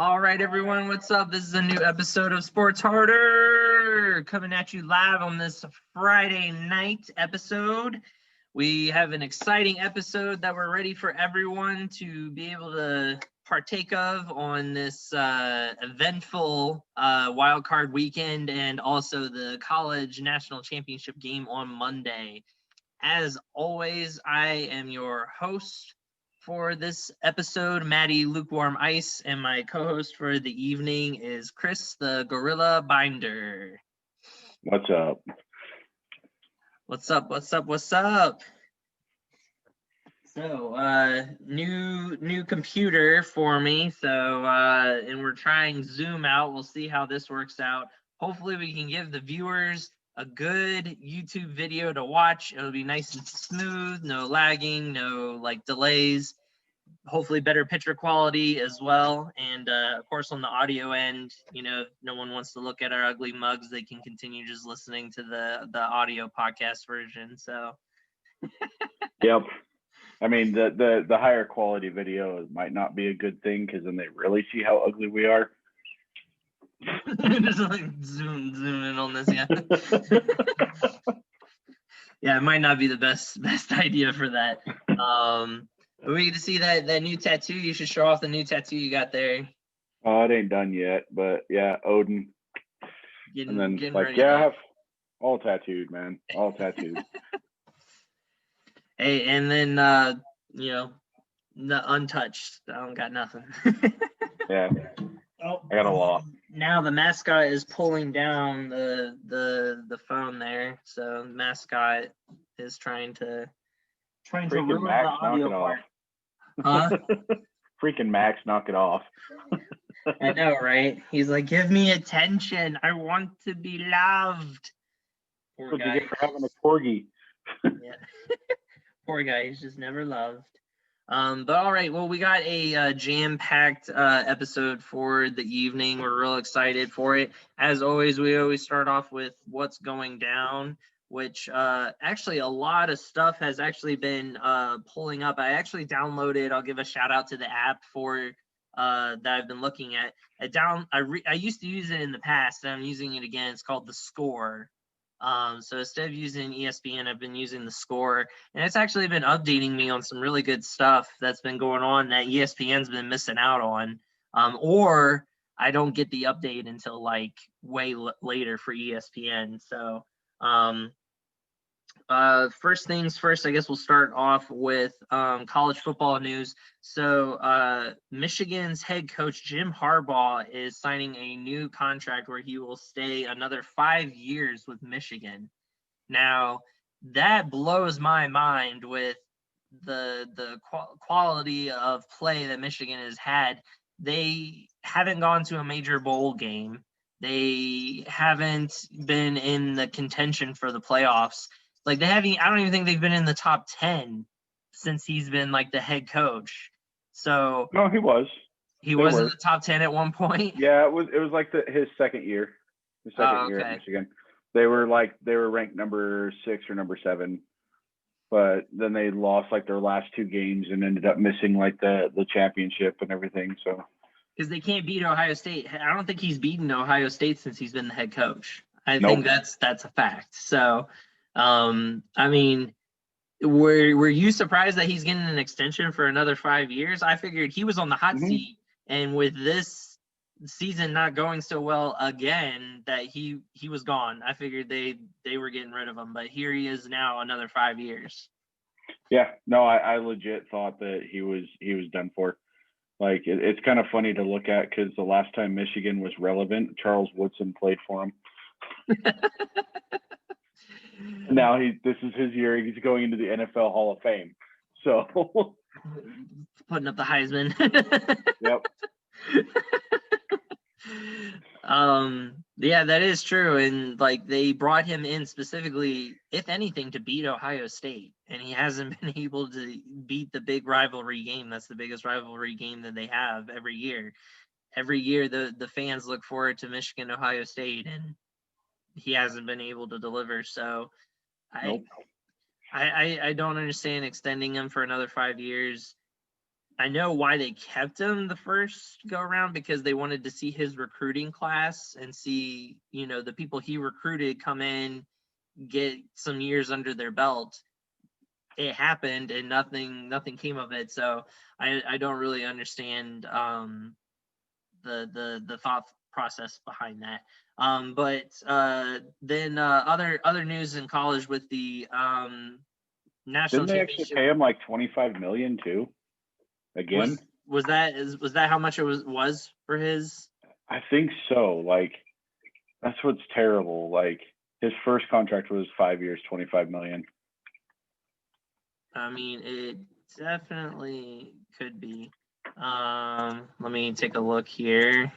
All right, everyone, what's up? This is a new episode of Sports Harder coming at you live on this Friday night episode. We have an exciting episode that we're ready for everyone to be able to partake of on this eventful wild card weekend and also the college national championship game on Monday. As always, I am your host for this episode, Maddie Lukewarm Ice, and my co-host for the evening is Chris the Gorilla Binder. What's up? What's up? What's up? What's up? So, new computer for me. So, and we're trying Zoom out. We'll see how this works out. Hopefully, we can give the viewers a good YouTube video to watch. It'll be nice and smooth, no lagging, no like delays. Hopefully better picture quality as well. And of course on the audio end, you know, if no one wants to look at our ugly mugs, they can continue just listening to the audio podcast version. So Yep. I mean, the higher quality video might not be a good thing because then they really see how ugly we are. just like zoom in on this, yeah. Yeah, it might not be the best idea for that. But we get to see that new tattoo. You should show off the new tattoo you got there. Oh, it ain't done yet, but yeah, Odin. Getting like, yeah, I have all tattooed, man. All tattooed. Hey, and then you know, the untouched. I don't got nothing. Yeah. Oh, I got a lot. Now the mascot is pulling down the phone there, so the mascot is trying to Freaking ruin Max, the audio part. Huh? Freaking Max, knock it off. I know, right? He's like, give me attention. I want to be loved. Poor What'd guy. you get for having a corgi? Yeah. Poor guy. He's just never loved. But all right, well, we got a jam-packed episode for the evening. We're real excited for it. As always, we always start off with what's going down, which actually a lot of stuff has actually been pulling up. I actually downloaded, I'll give a shout out to the app for that I've been looking at. I used to use it in the past, and I'm using it again. It's called The Score. So instead of using ESPN, I've been using The Score, and it's actually been updating me on some really good stuff that's been going on that ESPN's been missing out on, or I don't get the update until like way later for ESPN. So first things first, I guess we'll start off with college football news. So Michigan's head coach Jim Harbaugh is signing a new contract where he will stay another 5 years with Michigan. Now, that blows my mind with the quality of play that Michigan has had. They haven't gone to a major bowl game. They haven't been in the contention for the playoffs. Like I don't even think they've been in the top 10 since he's been like the head coach. So No, he was. He was in the top 10 at one point. Yeah, it was like his second year. His second year at Michigan. They were ranked number 6 or number 7. But then they lost like their last 2 games and ended up missing like the championship and everything. So because they can't beat Ohio State. I don't think he's beaten Ohio State since he's been the head coach. I think that's a fact. So I mean, were you surprised that he's getting an extension for another 5 years? I figured he was on the hot seat, and with this season not going so well again, that he was gone. I figured they were getting rid of him, but here he is now, another 5 years. Yeah, no, I legit thought that he was done for. Like it's kind of funny to look at because the last time Michigan was relevant, Charles Woodson played for him. Now this is his year. He's going into the NFL Hall of Fame. So putting up the Heisman. Yep. Yeah, that is true. And like they brought him in specifically, if anything, to beat Ohio State. And he hasn't been able to beat the big rivalry game. That's the biggest rivalry game that they have every year. Every year the fans look forward to Michigan, Ohio State, and he hasn't been able to deliver. So I don't understand extending him for another 5 years. I know why they kept him the first go around, because they wanted to see his recruiting class and see, the people he recruited come in, get some years under their belt. It happened and nothing came of it. So I don't really understand the thought process behind that. But then other news in college with the national Didn't they actually championship. pay him like $25 million too? Again? Was that how much it was for his? I think so. Like, that's what's terrible. Like, his first contract was 5 years, $25 million. I mean, it definitely could be. Let me take a look here.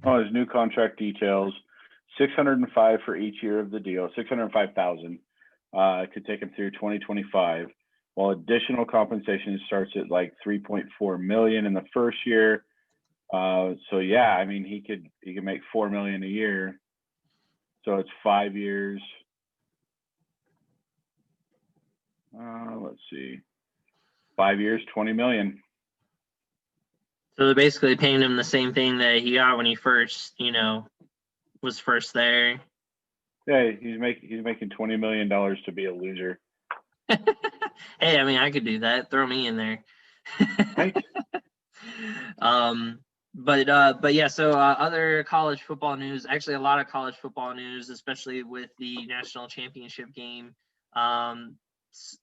Oh, his new contract details: $605 for each year of the deal, $605,000 could take him through 2025. While additional compensation starts at like $3.4 million in the first year. So yeah, I mean, he could make $4 million a year. So it's 5 years. Let's see, 5 years, $20 million. So they're basically paying him the same thing that he got when he first, was first there. Yeah, he's making $20 million to be a loser. Hey, I mean, I could do that. Throw me in there. Right. But yeah, so other college football news, actually a lot of college football news, especially with the national championship game.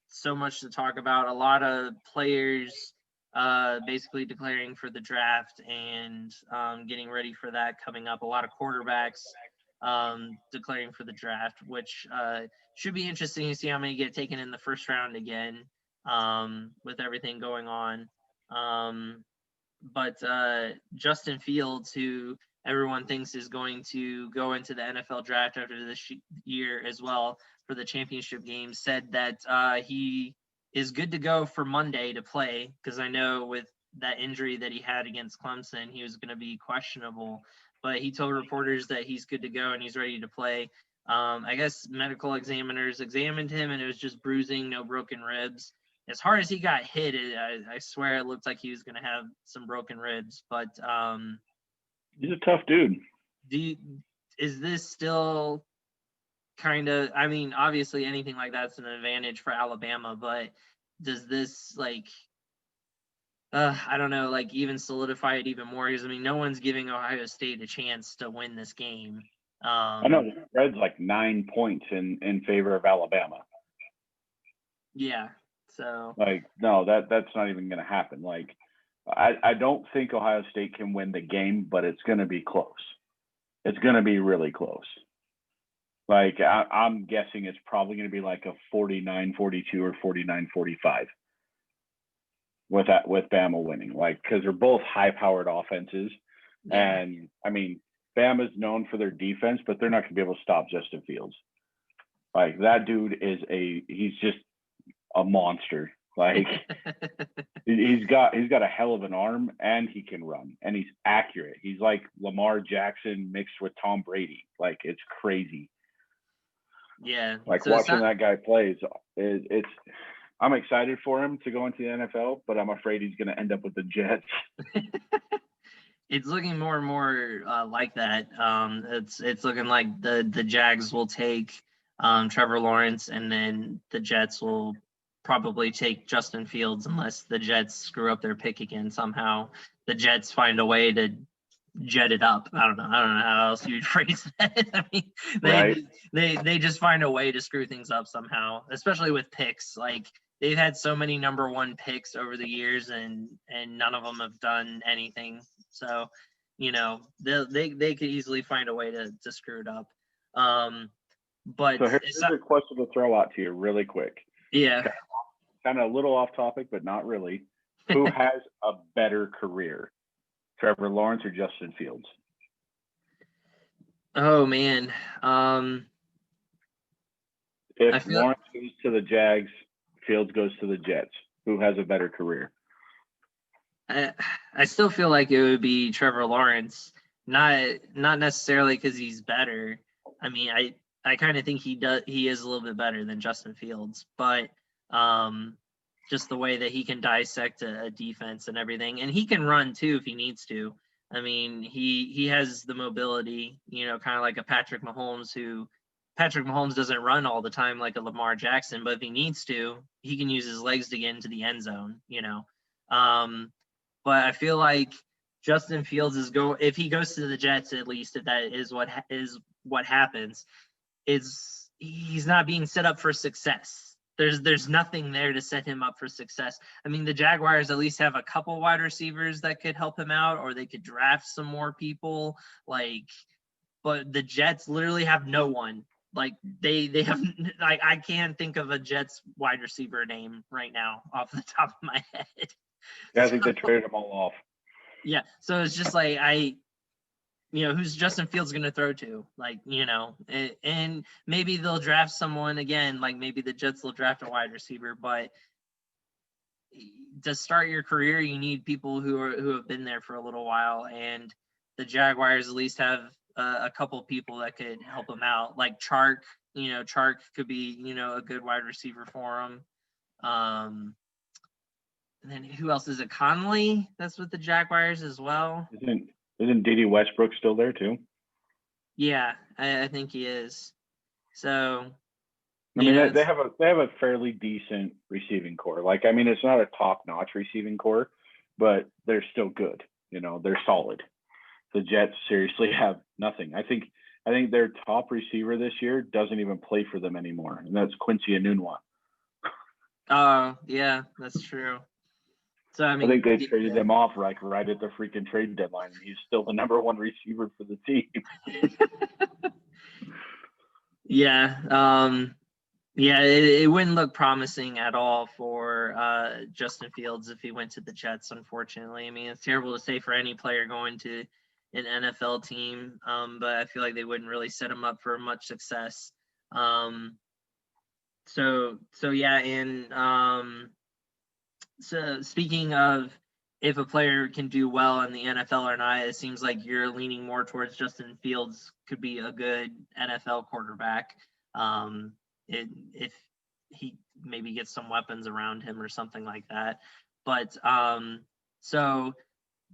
So much to talk about. A lot of players basically declaring for the draft and getting ready for that coming up. A lot of quarterbacks declaring for the draft, which should be interesting to see how many get taken in the first round again with everything going on. But Justin Fields, who everyone thinks is going to go into the NFL draft after this year as well for the championship game, said that he is good to go for Monday to play, because I know with that injury that he had against Clemson, he was going to be questionable. But he told reporters that he's good to go and he's ready to play. I guess medical examiners examined him and it was just bruising, no broken ribs. As hard as he got hit, I swear it looked like he was going to have some broken ribs. But he's a tough dude. Is this still kind of? I mean, obviously anything like that's an advantage for Alabama, but does this I don't know, even solidify it even more? Because I mean, no one's giving Ohio State a chance to win this game. I know the spread's like 9 points in favor of Alabama. Yeah. So no, that's not even going to happen. I don't think Ohio State can win the game, but it's going to be close. It's going to be really close. I'm guessing it's probably going to be like a 49-42 or 49-45 with Bama winning, because they're both high-powered offenses. Yeah. And I mean, Bama's known for their defense, but they're not going to be able to stop Justin Fields. That dude he's just a monster. He's got a hell of an arm, and he can run, and he's accurate. He's like Lamar Jackson mixed with Tom Brady. It's crazy. Yeah. Watching that guy plays, I'm excited for him to go into the NFL, but I'm afraid he's going to end up with the Jets. It's looking more and more like that. It's looking like the Jags will take Trevor Lawrence, and then the Jets will probably take Justin Fields, unless the Jets screw up their pick again somehow. The Jets find a way to jet it up. I don't know how else you'd phrase that. I mean, they just find a way to screw things up somehow, especially with picks. They've had so many number one picks over the years, and none of them have done anything. So, they could easily find a way to screw it up. But so here's a question to throw out to you really quick. Yeah. Kind of a little off topic, but not really. Who has a better career, Trevor Lawrence or Justin Fields? Oh man. If Lawrence goes to the Jags, Fields goes to the Jets, who has a better career? I still feel like it would be Trevor Lawrence, not necessarily because he's better. I mean, I kind of think he is a little bit better than Justin Fields, but just the way that he can dissect a defense and everything, and he can run too if he needs to. I mean, he has the mobility, kind of like a Patrick Mahomes, who Patrick Mahomes doesn't run all the time like a Lamar Jackson, but if he needs to, he can use his legs to get into the end zone, But I feel like Justin Fields if he goes to the Jets, at least, if that is what happens, he's not being set up for success. There's nothing there to set him up for success. I mean, the Jaguars at least have a couple wide receivers that could help him out, or they could draft some more people. But the Jets literally have no one. Like they have, like, I can't think of a Jets wide receiver name right now off the top of my head. Yeah, I think they traded them all off. Yeah, so it's just like who's Justin Fields going to throw to? And maybe they'll draft someone again, like maybe the Jets will draft a wide receiver, but to start your career, you need people who have been there for a little while, and the Jaguars at least have a couple people that could help them out, like Chark. Chark could be, a good wide receiver for him. And then who else is it? Conley, that's with the Jaguars as well. Isn't D.D. Westbrook still there too? Yeah, I think he is. So, I mean, they have a fairly decent receiving core. Like, I mean, it's not a top-notch receiving core, but they're still good. They're solid. The Jets seriously have nothing. I think their top receiver this year doesn't even play for them anymore, and that's Quincy Enunwa. Oh, yeah, that's true. So I think they traded him off right at the freaking trade deadline, and he's still the number one receiver for the team. Yeah. It wouldn't look promising at all for Justin Fields if he went to the Jets, unfortunately. I mean, it's terrible to say for any player going to an NFL team, but I feel like they wouldn't really set him up for much success. So yeah, and so speaking of if a player can do well in the NFL or not, it seems like you're leaning more towards Justin Fields could be a good NFL quarterback. If he maybe gets some weapons around him or something like that. But so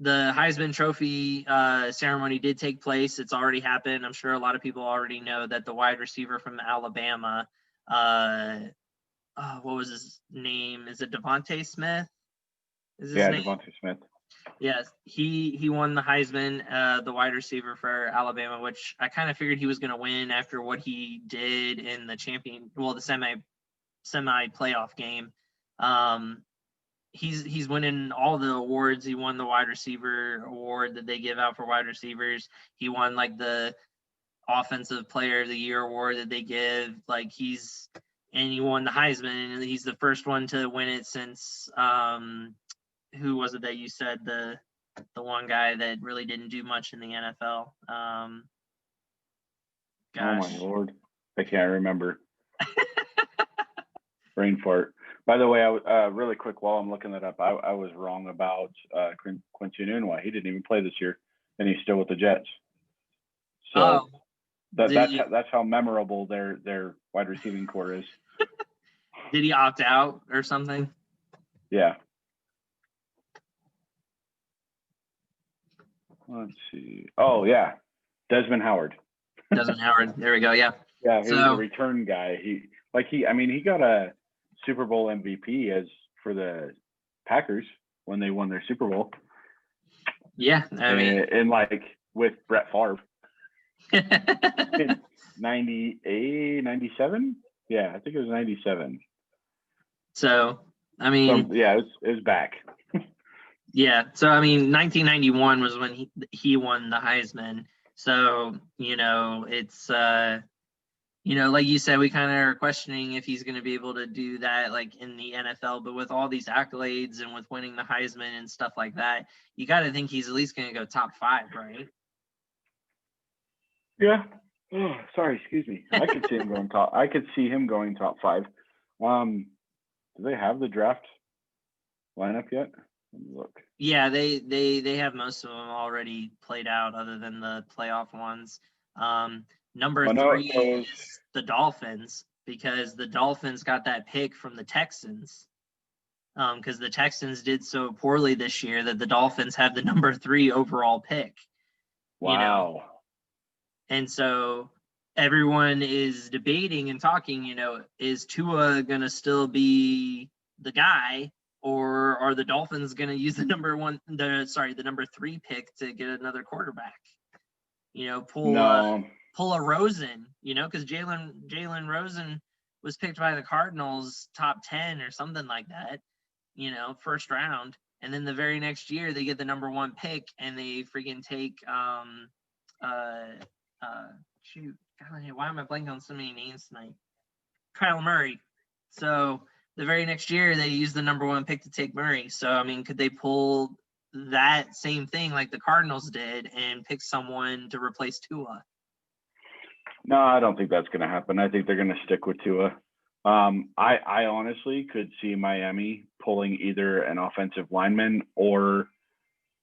the Heisman Trophy ceremony did take place. It's already happened. I'm sure a lot of people already know that the wide receiver from Alabama, what was his name? Is it Devontae Smith? Devontae Smith. Yes, he won the Heisman, the wide receiver for Alabama, which I kind of figured he was going to win after what he did in the semi playoff game. He's winning all the awards. He won the wide receiver award that they give out for wide receivers. He won like the offensive player of the year award that they give. And he won the Heisman, and he's the first one to win it since who was it that you said, the one guy that really didn't do much in the NFL? Oh my Lord, I can't remember. Brain fart. By the way, really quick while I'm looking that up, I was wrong about Quincy Enunwa. He didn't even play this year, and he's still with the Jets. So that's how memorable their wide receiving core is. Did he opt out or something? Yeah. Let's see. Oh yeah, Desmond Howard. Desmond Howard. There we go. Yeah. Yeah, he was a return guy. He got a Super Bowl MVP for the Packers when they won their Super Bowl. Yeah, I mean, and with Brett Favre. 98, 97? Yeah, I think it was 97. So, I mean, it was back. Yeah, so I mean, 1991 was when he won the Heisman. So it's like you said, we kind of are questioning if he's going to be able to do that like in the NFL. But with all these accolades and with winning the Heisman and stuff like that, you got to think he's at least going to go top 5, right? Yeah. Oh, sorry, excuse me. I could see him going top. I could see him going top 5. Do they have the draft lineup yet? Let me look. Yeah, they have most of them already played out, other than the playoff ones. Number 3 is the Dolphins, because the Dolphins got that pick from the Texans. Because the Texans did so poorly this year that the Dolphins have the number 3 overall pick. Wow. You know? And so everyone is debating and talking, is Tua going to still be the guy, or are the Dolphins going to use the number 3 pick to get another quarterback? Pull a Rosen, because Jalen Rosen was picked by the Cardinals top 10 or something like that, first round. And then the very next year they get the number 1 pick and they freaking take shoot, God, why am I blanking on so many names tonight? Kyle Murray. So the very next year they use the number 1 pick to take Murray. So I mean, could they pull that same thing like the Cardinals did and pick someone to replace Tua? No, I don't think that's going to happen. I think they're going to stick with Tua. I honestly could see Miami pulling either an offensive lineman or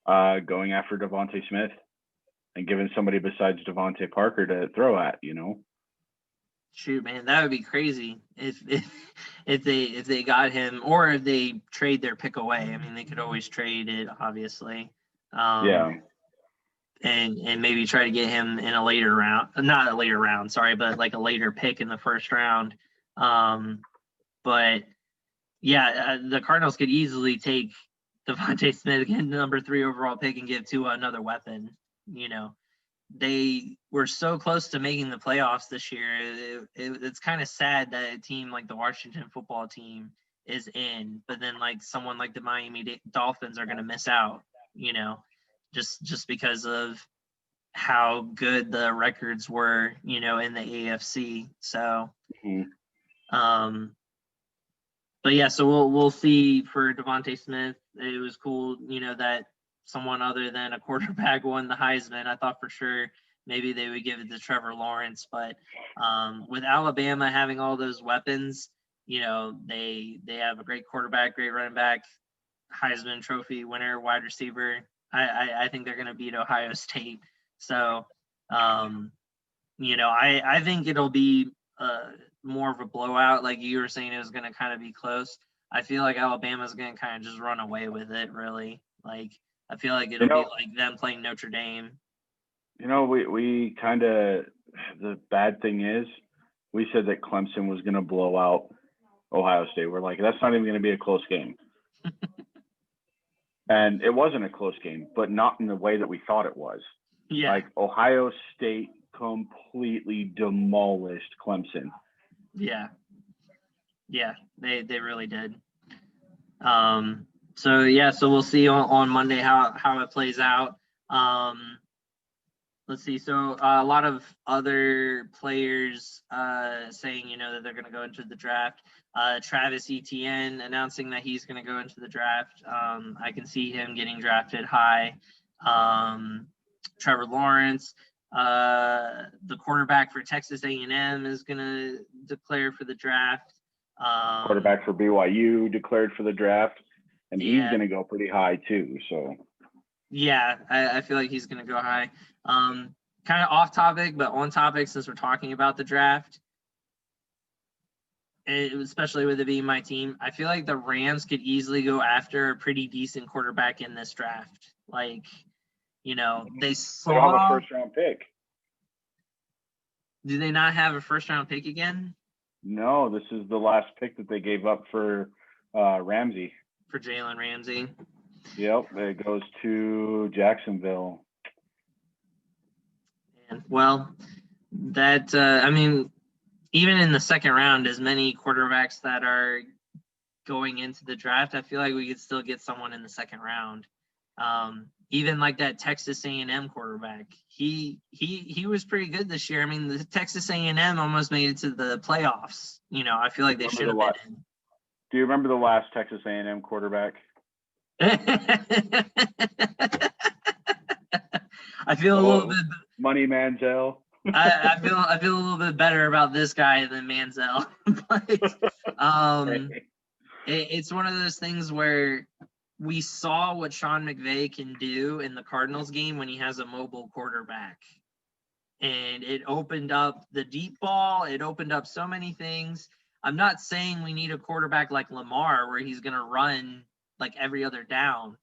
going after Devontae Smith and giving somebody besides Devontae Parker to throw at, Shoot, man, that would be crazy if they got him, or if they trade their pick away. I mean, they could always trade it, obviously. Yeah. And maybe try to get him in a later round, not a later round, sorry, but like a later pick in the first round. But yeah, the Cardinals could easily take Devontae Smith, again, number 3 overall pick, and give Tua another weapon. They were so close to making the playoffs this year. It's kind of sad that a team like the Washington football team is in, but then like someone like the Miami Dolphins are going to miss out, just because of how good the records were, in the AFC. So, but yeah, so we'll see for Devontae Smith. It was cool, that someone other than a quarterback won the Heisman. I thought for sure maybe they would give it to Trevor Lawrence, but with Alabama having all those weapons, they have a great quarterback, great running back, Heisman Trophy winner, wide receiver. I think they're going to beat Ohio State. So, I think it'll be more of a blowout. Like you were saying, it was going to kind of be close. I feel like Alabama's going to kind of just run away with it, really. Like, I feel like it'll be like them playing Notre Dame. We kind of, the bad thing is, we said that Clemson was going to blow out Ohio State. We're like, that's not even going to be a close game. And it wasn't a close game, but not in the way that we thought it was. Yeah. Like, Ohio State completely demolished Clemson. Yeah. Yeah, they really did. So we'll see on Monday how it plays out. Let's see. So a lot of other players saying, that they're going to go into the draft. Travis Etienne announcing that he's going to go into the draft. I can see him getting drafted high. Trevor Lawrence, the quarterback for Texas A&M, is going to declare for the draft. Quarterback for BYU declared for the draft, and he's going to go pretty high too. So yeah, I feel like he's going to go high. Kind of off topic, but on topic since we're talking about the draft, especially with it being my team, I feel like the Rams could easily go after a pretty decent quarterback in this draft. Like, they don't have a first round pick. Do they not have a first round pick again? No, this is the last pick that they gave up for Ramsey. For Jalen Ramsey. Yep, it goes to Jacksonville. And, well, that even in the second round, as many quarterbacks that are going into the draft, I feel like we could still get someone in the second round. Even like that Texas A&M quarterback, he was pretty good this year. I mean, the Texas A&M almost made it to the playoffs. I feel like they should have been in. Do you remember the last Texas A&M quarterback? I feel a little bit. Money Manziel. I feel a little bit better about this guy than Manziel. But it's one of those things where we saw what Sean McVay can do in the Cardinals game when he has a mobile quarterback. and it opened up the deep ball. It opened up so many things. I'm not saying we need a quarterback like Lamar where he's going to run like every other down,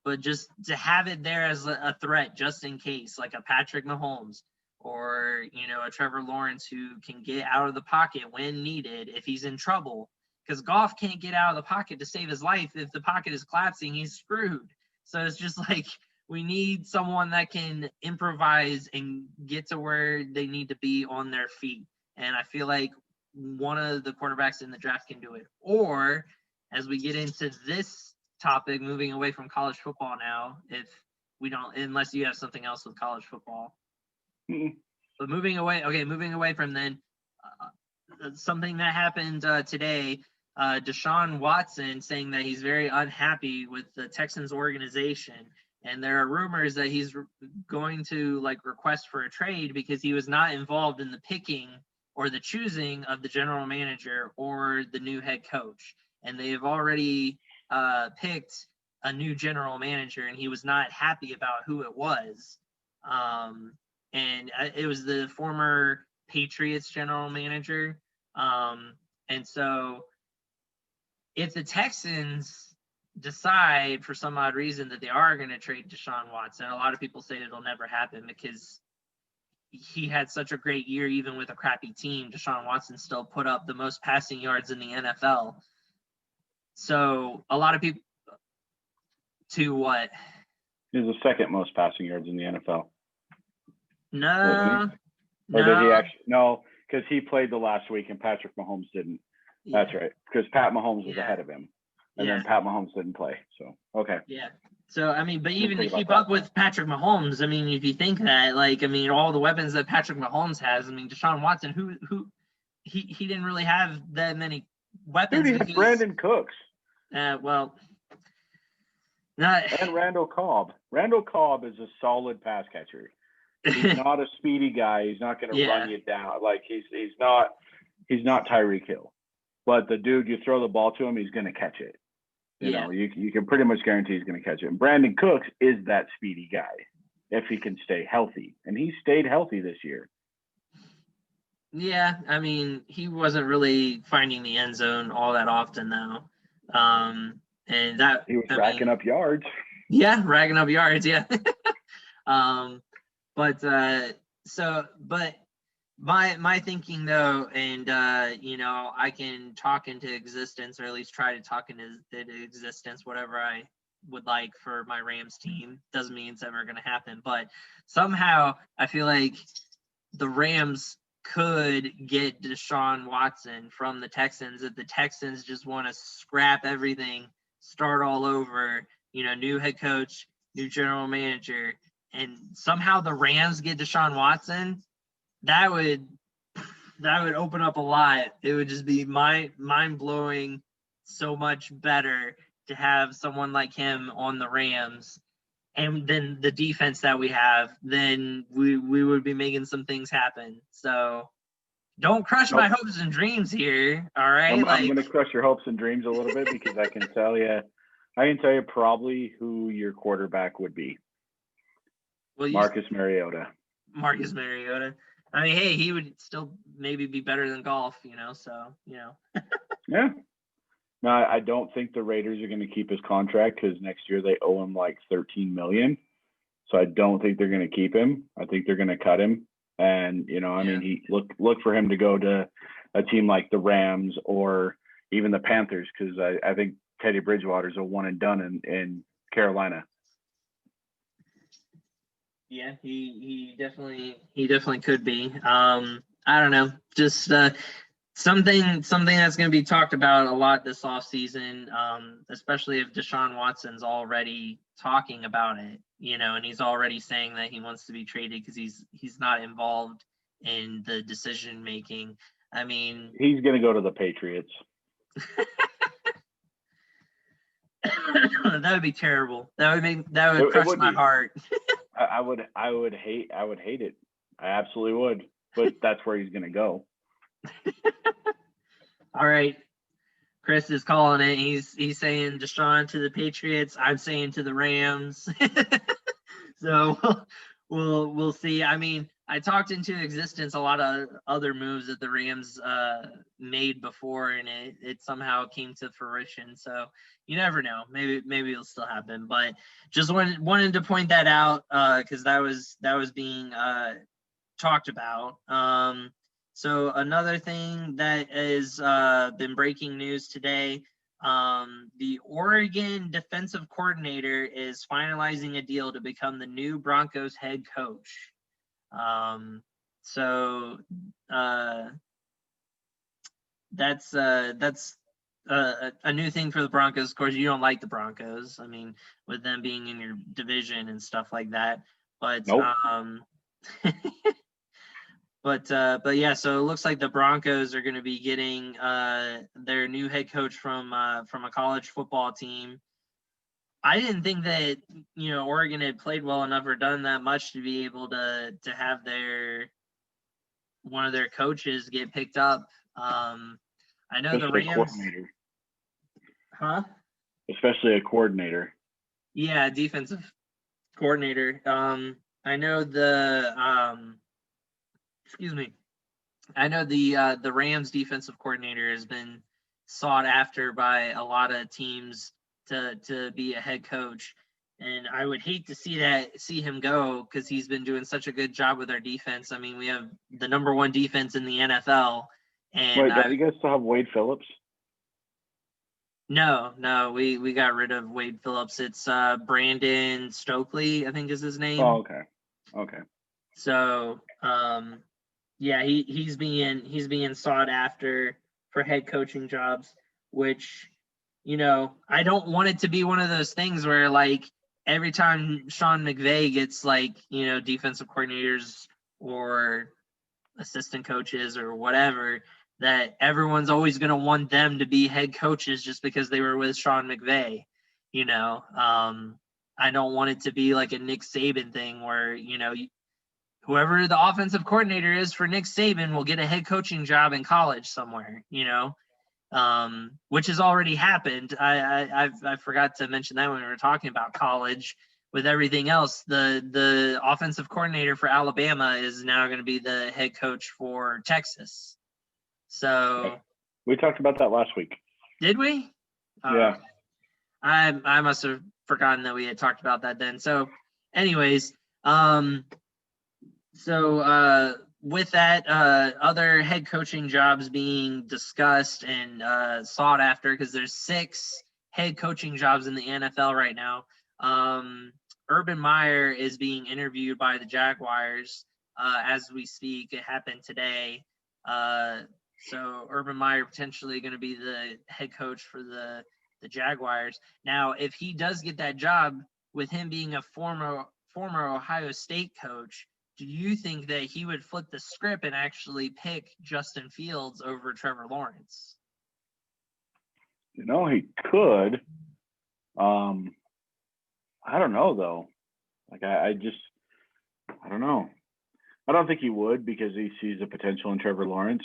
but just to have it there as a threat just in case, like a Patrick Mahomes or, a Trevor Lawrence who can get out of the pocket when needed if he's in trouble. Because Goff can't get out of the pocket to save his life. If the pocket is collapsing, he's screwed. So it's just like we need someone that can improvise and get to where they need to be on their feet. And I feel like one of the quarterbacks in the draft can do it. Or as we get into this topic, moving away from college football now, if we don't, unless you have something else with college football. Mm-hmm. But moving away from then, something that happened today, Deshaun Watson saying that he's very unhappy with the Texans organization. And there are rumors that he's going to request for a trade because he was not involved in the picking or the choosing of the general manager or the new head coach. And they've already picked a new general manager, and he was not happy about who it was. And it was the former Patriots general manager. And so if the Texans decide for some odd reason that they are going to trade Deshaun Watson, a lot of people say it'll never happen because he had such a great year, even with a crappy team. Deshaun Watson still put up the most passing yards in the NFL. So a lot of people to what? He's the second most passing yards in the NFL. No. Or did he actually? No, because he played the last week and Patrick Mahomes didn't. Yeah. That's right, because Pat Mahomes was ahead of him. And then Pat Mahomes didn't play. So, okay. Yeah. So, I mean, but even to keep up with Patrick Mahomes, I mean, if you think that, all the weapons that Patrick Mahomes has, I mean, Deshaun Watson, who he didn't really have that many weapons. Dude, he had Brandon Cooks. Well, and Randall Cobb. Randall Cobb is a solid pass catcher. He's not a speedy guy. He's not going to run you down. He's not Tyreek Hill. But the dude, you throw the ball to him, he's going to catch it. You know, you can pretty much guarantee he's going to catch it. And Brandon Cooks is that speedy guy if he can stay healthy. And he stayed healthy this year. Yeah, I mean, he wasn't really finding the end zone all that often, though. And that he was racking up yards. Yeah, racking up yards. Yeah. But my thinking though, and I can talk into existence, or at least try to talk into existence, whatever I would like for my Rams team. Doesn't mean it's ever going to happen, but somehow I feel like the Rams could get Deshaun Watson from the Texans if the Texans just want to scrap everything, start all over, new head coach, new general manager, and somehow the Rams get Deshaun Watson. That would open up a lot. It would just be mind-blowing, so much better to have someone like him on the Rams. And then the defense that we have, then we would be making some things happen. So don't crush my hopes and dreams here, all right? I'm going to crush your hopes and dreams a little bit because I can tell you probably who your quarterback would be. Well, Marcus Mariota. Marcus Mariota. I mean, hey, he would still maybe be better than Goff, so. Yeah. No, I don't think the Raiders are going to keep his contract because next year they owe him like $13 million. So I don't think they're going to keep him. I think they're going to cut him. And, I mean, he look for him to go to a team like the Rams or even the Panthers because I think Teddy Bridgewater's a one and done in Carolina. Yeah, he definitely could be. I don't know, just something that's going to be talked about a lot this offseason, especially if Deshaun Watson's already talking about it, and he's already saying that he wants to be traded because he's not involved in the decision making. I mean, he's going to go to the Patriots. That would be terrible. That would crush my heart. I would hate it. I absolutely would. But that's where he's going to go. All right. Chris is calling it. He's saying Deshaun to the Patriots. I'm saying to the Rams. So we'll see. I mean, I talked into existence a lot of other moves that the Rams made before, and it somehow came to fruition. So you never know. Maybe it'll still happen. But just wanted to point that out because that was being talked about. So another thing that has been breaking news today. The Oregon defensive coordinator is finalizing a deal to become the new Broncos head coach. So that's a new thing for the Broncos. Of course, you don't like the Broncos. I mean, with them being in your division and stuff like that. But Nope. but yeah, so it looks like the Broncos are going to be getting their new head coach from a college football team. I didn't think that, Oregon had played well enough or done that much to be able to have one of their coaches get picked up. I know especially the Rams. A coordinator. Huh? Especially a coordinator. Yeah, defensive coordinator. I know I know the Rams defensive coordinator has been sought after by a lot of teams to be a head coach, and I would hate to see him go because he's been doing such a good job with our defense. I mean, we have the number one defense in the NFL. And wait, don't you guys still have Wade Phillips? No, we got rid of Wade Phillips. It's Brandon Stokely, I think is his name. Oh, okay. So yeah, he's being sought after for head coaching jobs, which, I don't want it to be one of those things where like every time Sean McVay gets like, defensive coordinators or assistant coaches or whatever, that everyone's always going to want them to be head coaches just because they were with Sean McVay. I don't want it to be like a Nick Saban thing where, whoever the offensive coordinator is for Nick Saban will get a head coaching job in college somewhere, which has already happened. I forgot to mention that when we were talking about college. With everything else, the offensive coordinator for Alabama is now going to be the head coach for Texas. So we talked about that last week. Did we? Yeah. I must have forgotten that we had talked about that then. So, anyways, with that, other head coaching jobs being discussed and sought after, because there's 6 head coaching jobs in the NFL right now. Urban Meyer is being interviewed by the Jaguars as we speak. It happened today. So Urban Meyer potentially going to be the head coach for the Jaguars. Now, if he does get that job, with him being a former Ohio State coach, do you think that he would flip the script and actually pick Justin Fields over Trevor Lawrence? He could. I don't know though. Like I don't know. I don't think he would because he sees the potential in Trevor Lawrence.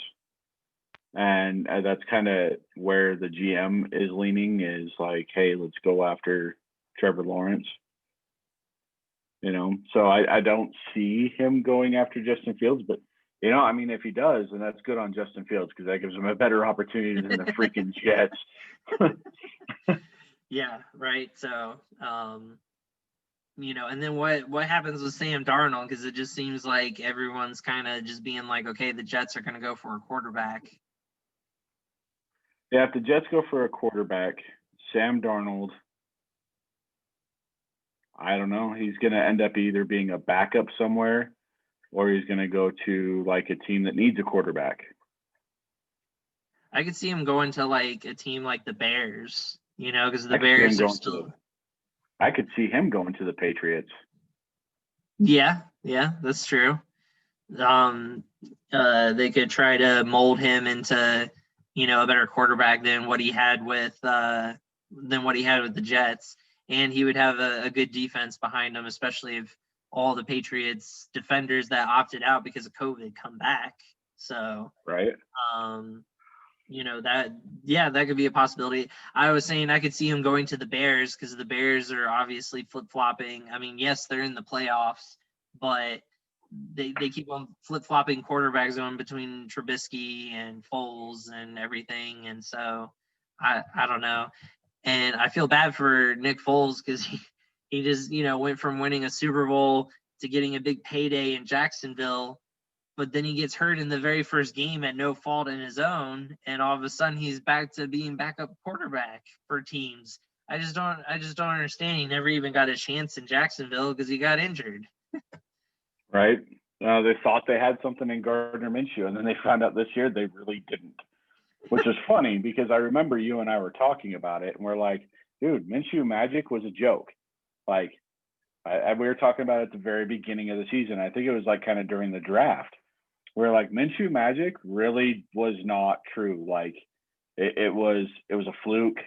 And that's kind of where the GM is leaning, is like, hey, let's go after Trevor Lawrence. So I don't see him going after Justin Fields, but if he does, then that's good on Justin Fields because that gives him a better opportunity than the freaking Jets. Yeah, right. So, and then what happens with Sam Darnold? Because it just seems like everyone's kind of just being like, okay, the Jets are going to go for a quarterback. Yeah, if the Jets go for a quarterback, Sam Darnold, I don't know. He's going to end up either being a backup somewhere or he's going to go to like a team that needs a quarterback. I could see him going to like a team like the Bears, because the Bears are still. I could see him going to the Patriots. Yeah, that's true. They could try to mold him into, a better quarterback than what he had with the Jets. And he would have a good defense behind him, especially if all the Patriots defenders that opted out because of COVID come back. So, right. That could be a possibility. I was saying I could see him going to the Bears because the Bears are obviously flip-flopping. I mean, yes, they're in the playoffs, but they keep on flip-flopping quarterbacks going between Trubisky and Foles and everything. And so I don't know. And I feel bad for Nick Foles because he just, went from winning a Super Bowl to getting a big payday in Jacksonville, but then he gets hurt in the very first game at no fault in his own, and all of a sudden he's back to being backup quarterback for teams. I just don't understand. He never even got a chance in Jacksonville because he got injured. Right. They thought they had something in Gardner Minshew, and then they found out this year they really didn't, which is funny because I remember you and I were talking about it, and we're like, dude, Minshew Magic was a joke. Like, we were talking about it at the very beginning of the season. I think it was like kind of during the draft. Where like Minshew Magic really was not true. Like it was a fluke.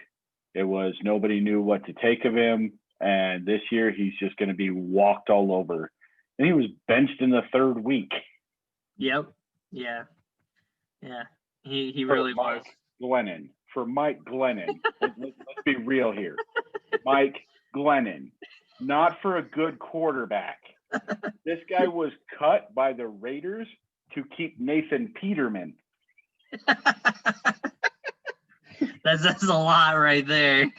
It was nobody knew what to take of him. And this year he's just going to be walked all over. And he was benched in the third week. Yep. Yeah. Yeah. He really was. For Mike Glennon. Let's be real here. Mike Glennon. Not for a good quarterback. This guy was cut by the Raiders to keep Nathan Peterman. That's a lot right there.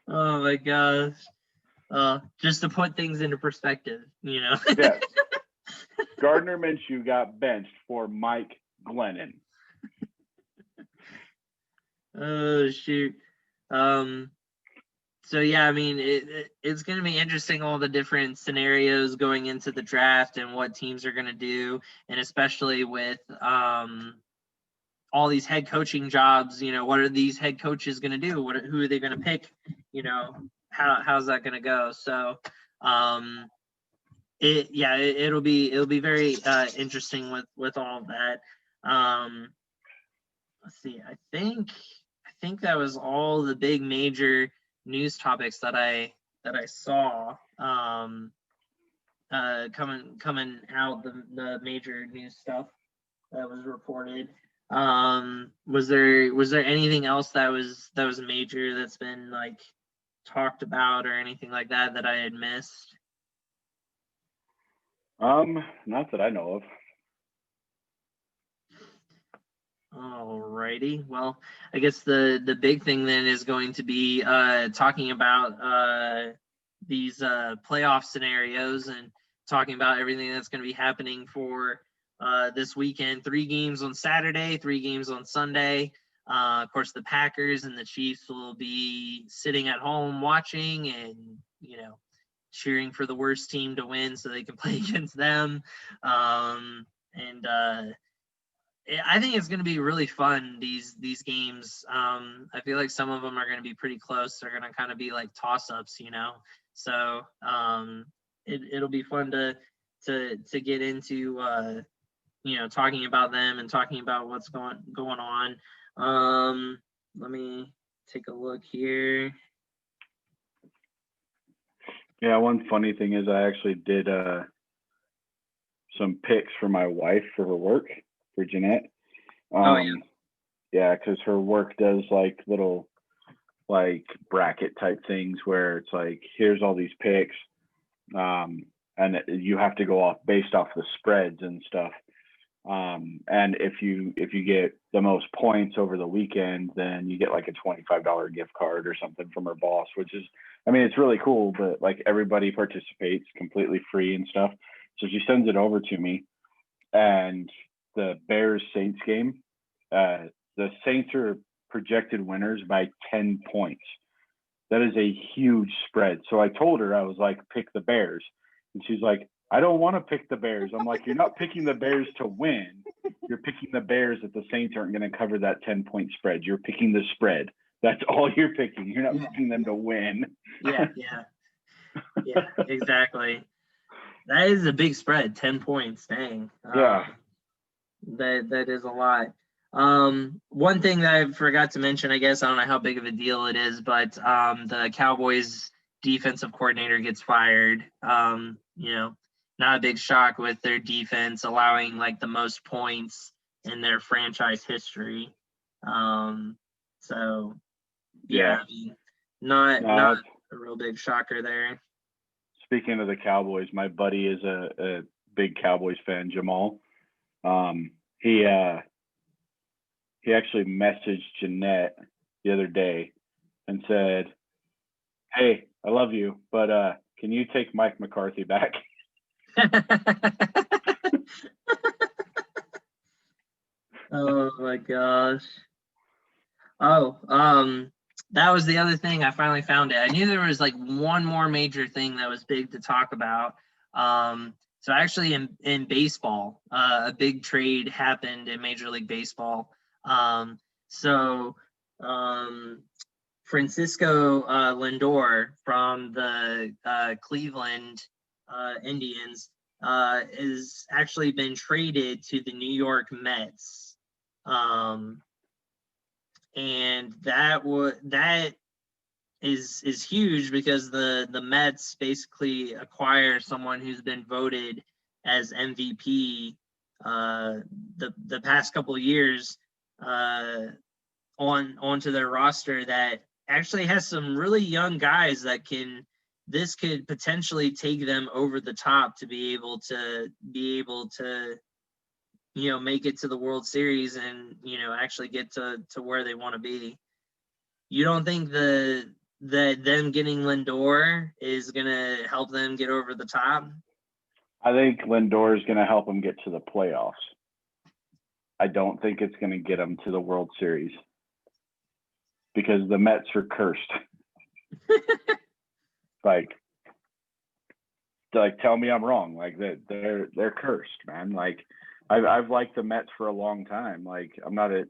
Oh my gosh. Just to put things into perspective, Yes. Gardner Minshew got benched for Mike Glennon. Oh shoot. So yeah, I mean, it's going to be interesting, all the different scenarios going into the draft and what teams are going to do, and especially with all these head coaching jobs. What are these head coaches going to do? Who are they going to pick? How's that going to go? So, it'll be very interesting with all of that. Let's see. I think that was all the big major news topics that I saw coming out, the major news stuff that was reported. Was there anything else that was major that's been like talked about or anything like that I had missed? Not that I know of. Alrighty. Well, I guess the big thing then is going to be talking about these playoff scenarios and talking about everything that's going to be happening for this weekend. 3 games on Saturday, 3 games on Sunday. Of course, the Packers and the Chiefs will be sitting at home watching and, cheering for the worst team to win so they can play against them. I think it's going to be really fun, these games. I feel like some of them are going to be pretty close. They're going to kind of be like toss-ups, So it'll be fun to get into, talking about them and talking about what's going on. Let me take a look here. Yeah, one funny thing is I actually did some picks for my wife for her work. For Jeanette. Yeah, because her work does like little like bracket type things where it's like, here's all these picks, and you have to go off based off the spreads and stuff. And if you get the most points over the weekend, then you get like a $25 gift card or something from her boss, which is, I mean, it's really cool, but like everybody participates completely free and stuff. So she sends it over to me, and the Bears-Saints game, the Saints are projected winners by 10 points. That is a huge spread. So I told her, I was like, pick the Bears. And she's like, I don't want to pick the Bears. I'm like, you're not picking the Bears to win. You're picking the Bears that the Saints aren't going to cover that 10-point spread. You're picking the spread. That's all you're picking. You're not picking them to win. Yeah, exactly. That is a big spread, 10 points. Dang. Yeah. That is a lot. One thing that I forgot to mention, I guess, I don't know how big of a deal it is, but the Cowboys defensive coordinator gets fired. Not a big shock with their defense allowing like the most points in their franchise history. So yeah, I mean, not a real big shocker there. Speaking of the Cowboys, my buddy is a big Cowboys fan, Jamal. He actually messaged Jeanette the other day and said, "Hey, I love you, but can you take Mike McCarthy back?" Oh my gosh. Oh, that was the other thing. I finally found it. I knew there was like one more major thing that was big to talk about. So actually in baseball, a big trade happened in Major League Baseball. So Francisco Lindor from the Cleveland Indians has actually been traded to the New York Mets. And that is huge because the Mets basically acquire someone who's been voted as MVP the past couple of years onto their roster that actually has some really young guys that this could potentially take them over the top to be able to make it to the World Series and actually get to where they want to be. You don't think that them getting Lindor is gonna help them get over the top? I think Lindor is gonna help them get to the playoffs. I don't think it's gonna get them to the World Series because the Mets are cursed. like tell me I'm wrong. Like they're cursed, man. Like I've liked the Mets for a long time. Like I'm not a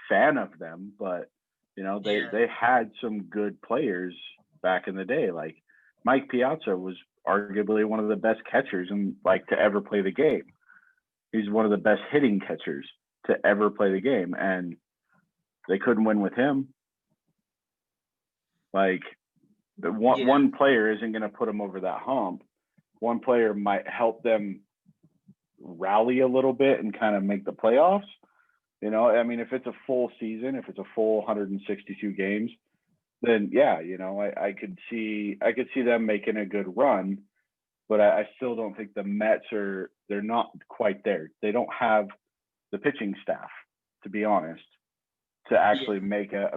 fan of them, but they had some good players back in the day. Like Mike Piazza was arguably one of the best catchers to ever play the game. He's one of the best hitting catchers to ever play the game, and they couldn't win with him. Like one player isn't going to put them over that hump. One player might help them rally a little bit and kind of make the playoffs. I mean, if it's a full season, if it's a full 162 games, then I could see them making a good run, but I still don't think the Mets they're not quite there. They don't have the pitching staff, to be honest, to actually make a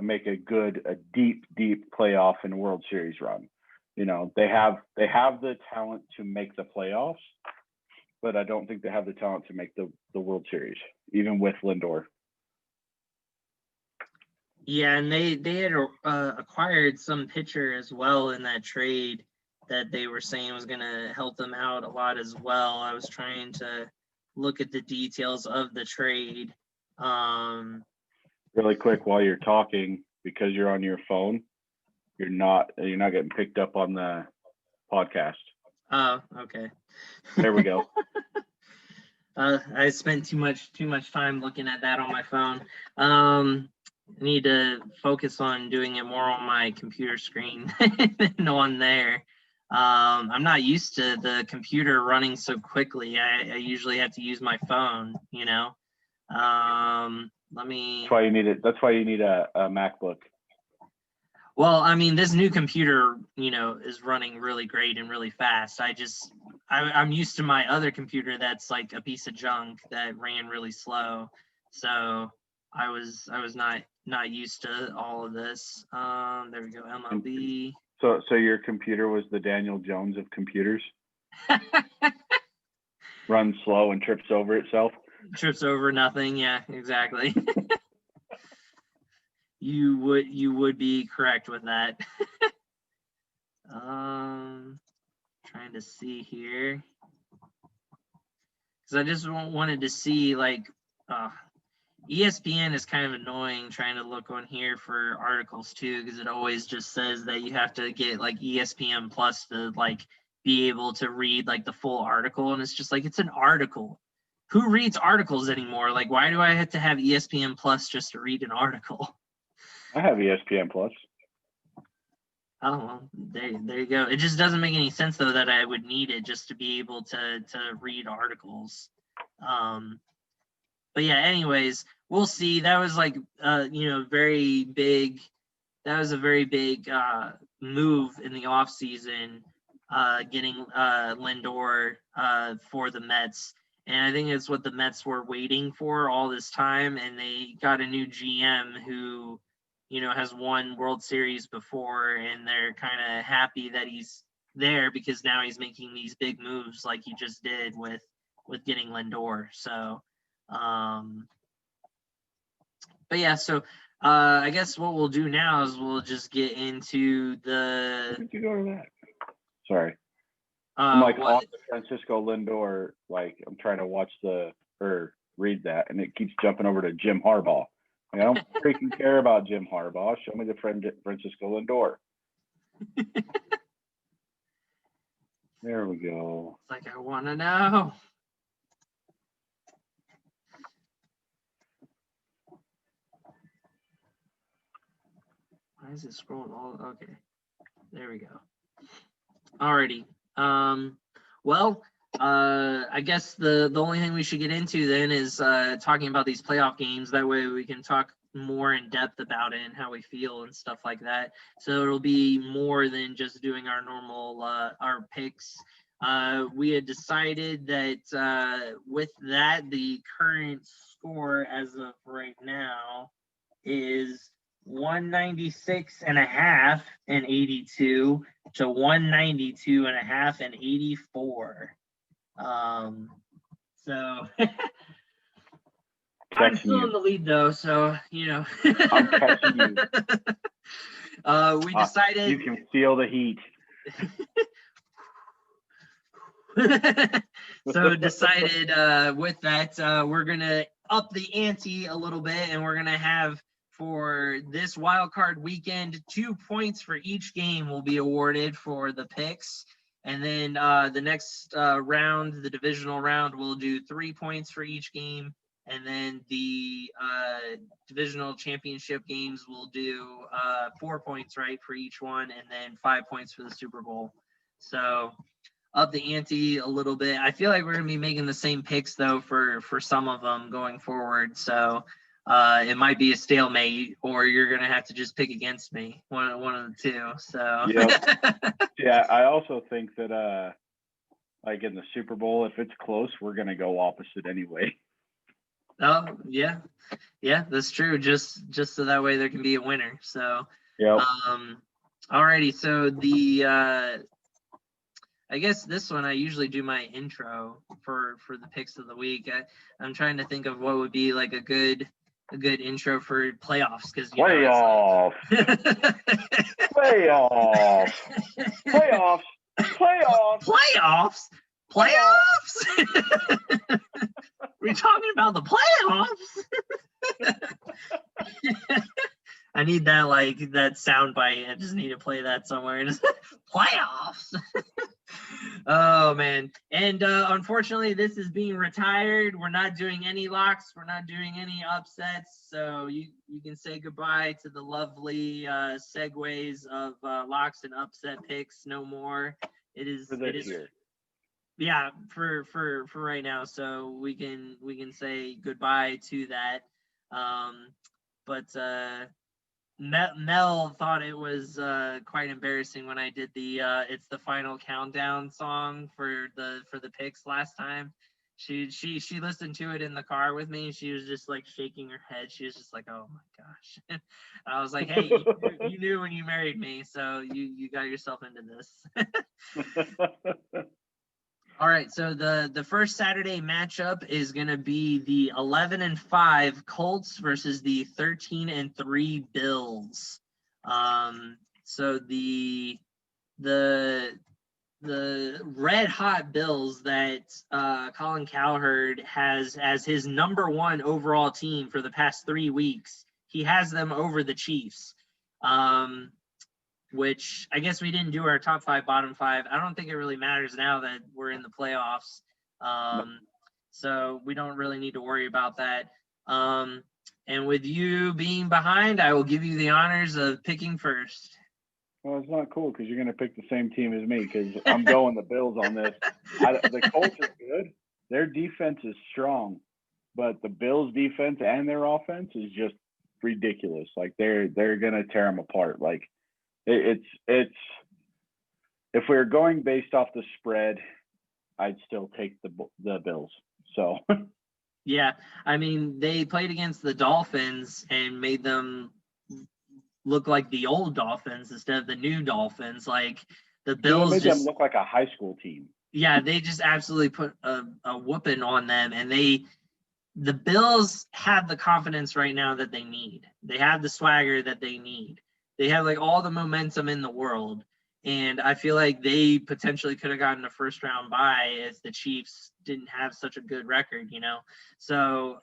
deep playoff and World Series run. They have the talent to make the playoffs, but I don't think they have the talent to make the World Series, even with Lindor. Yeah, and they had acquired some pitcher as well in that trade that they were saying was going to help them out a lot as well. I was trying to look at the details of the trade. Really quick, while you're talking, because you're on your phone, you're not getting picked up on the podcast. Oh, okay. There we go. I spent too much time looking at that on my phone. I need to focus on doing it more on my computer screen than on there. I'm not used to the computer running so quickly. I usually have to use my phone, Let me. That's why you need a MacBook. Well, I mean, this new computer, is running really great and really fast. I'm used to my other computer that's like a piece of junk that ran really slow. So I was not used to all of this. There we go, MLB. So your computer was the Daniel Jones of computers? Runs slow and trips over itself? Trips over nothing, yeah, exactly. You would be correct with that. Trying to see here. Because I just wanted to see, ESPN is kind of annoying trying to look on here for articles too, because it always just says that you have to get ESPN Plus to be able to read the full article, and it's just it's an article. Who reads articles anymore? Why do I have to have ESPN Plus just to read an article? I have ESPN Plus. Oh, well, there you go. It just doesn't make any sense though that I would need it just to be able to read articles. But yeah, anyways, we'll see. That was very big. That was a very big move in the off season getting Lindor for the Mets. And I think it's what the Mets were waiting for all this time. And they got a new GM who, has won World Series before, and they're kind of happy that he's there because now he's making these big moves like he just did with getting Lindor. So, but yeah, so I guess what we'll do now is we'll just get into the. Where did you go to that? Sorry. I'm like on the Francisco Lindor, like I'm trying to watch read that, and it keeps jumping over to Jim Harbaugh. Like, I don't freaking care about Jim Harbaugh. Show me the Francisco Lindor. There we go. It's like, I want to know. Why is it scrolling all? Okay. There we go. Alrighty. Well, I guess the only thing we should get into then is talking about these playoff games. That way we can talk more in depth about it and how we feel and stuff like that. So it'll be more than just doing our normal our picks. We had decided that with that, the current score as of right now is 196.5 and 82 to 192.5 and 84. So I'm still in the lead though, so I'm catching you. We decided you can feel the heat. So decided with that we're gonna up the ante a little bit, and we're gonna have for this wild card weekend 2 points for each game will be awarded for the picks. And then the next round, the divisional round, we'll do 3 points for each game. And then the divisional championship games will do 4 points, right, for each one, and then 5 points for the Super Bowl. So up the ante a little bit. I feel like we're going to be making the same picks, though, for some of them going forward. So it might be a stalemate, or you're going to have to just pick against me, one of the two. So Yeah, I also think that like in the Super Bowl, if it's close, we're going to go opposite anyway. Oh, yeah, that's true. Just so that way there can be a winner. So yeah. Alrighty. So the I guess this one I usually do my intro for the picks of the week. I'm trying to think of what would be like a good intro for playoffs, because playoffs. We're talking about the playoffs. I need that sound bite. I just need to play that somewhere. Playoffs. Oh man. And unfortunately this is being retired. We're not doing any locks, we're not doing any upsets, so you can say goodbye to the lovely segues of locks and upset picks. No more. It is for this year. Yeah, for right now, so we can say goodbye to that. But Mel thought it was quite embarrassing when I did the it's the final countdown song for the picks last time. She listened to it in the car with me. She was just like shaking her head. She was just like, "Oh my gosh." I was like, "Hey, you knew when you married me, so you got yourself into this." All right, so the first Saturday matchup is going to be the 11-5 Colts versus the 13-3 Bills. So the red hot Bills that Colin Cowherd has as his number one overall team for the past 3 weeks. He has them over the Chiefs. Which I guess we didn't do our top 5, bottom 5. I don't think it really matters now that we're in the playoffs. So we don't really need to worry about that. And with you being behind, I will give you the honors of picking first. Well, it's not cool because you're going to pick the same team as me, because I'm going the Bills on this. The Colts are good. Their defense is strong, but the Bills' defense and their offense is just ridiculous. Like they're going to tear them apart. Like, it's if we're going based off the spread, I'd still take the Bills. So. Yeah, I mean, they played against the Dolphins and made them look like the old Dolphins instead of the new Dolphins. Like the Bills made them look like a high school team. Yeah, they just absolutely put a whooping on them, and the Bills have the confidence right now that they need. They have the swagger that they need. They have like all the momentum in the world. And I feel like they potentially could have gotten a first round bye if the Chiefs didn't have such a good record, you know? So,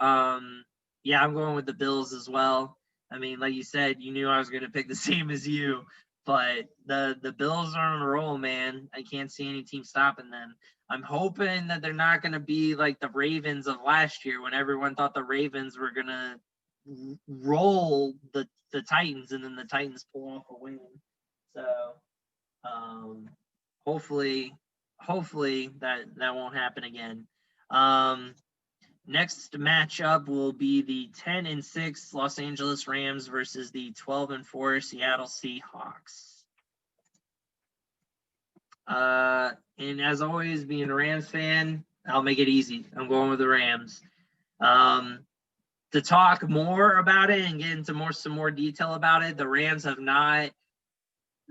yeah, I'm going with the Bills as well. I mean, like you said, you knew I was going to pick the same as you, but the Bills are on a roll, man. I can't see any team stopping them. I'm hoping that they're not going to be like the Ravens of last year when everyone thought the Ravens were going to roll the Titans and then the Titans pull off a win. So, hopefully that won't happen again. Next matchup will be the 10-6 Los Angeles Rams versus the 12-4 Seattle Seahawks. And as always, being a Rams fan, I'll make it easy. I'm going with the Rams. To talk more about it and get into some more detail about it, the Rams have not.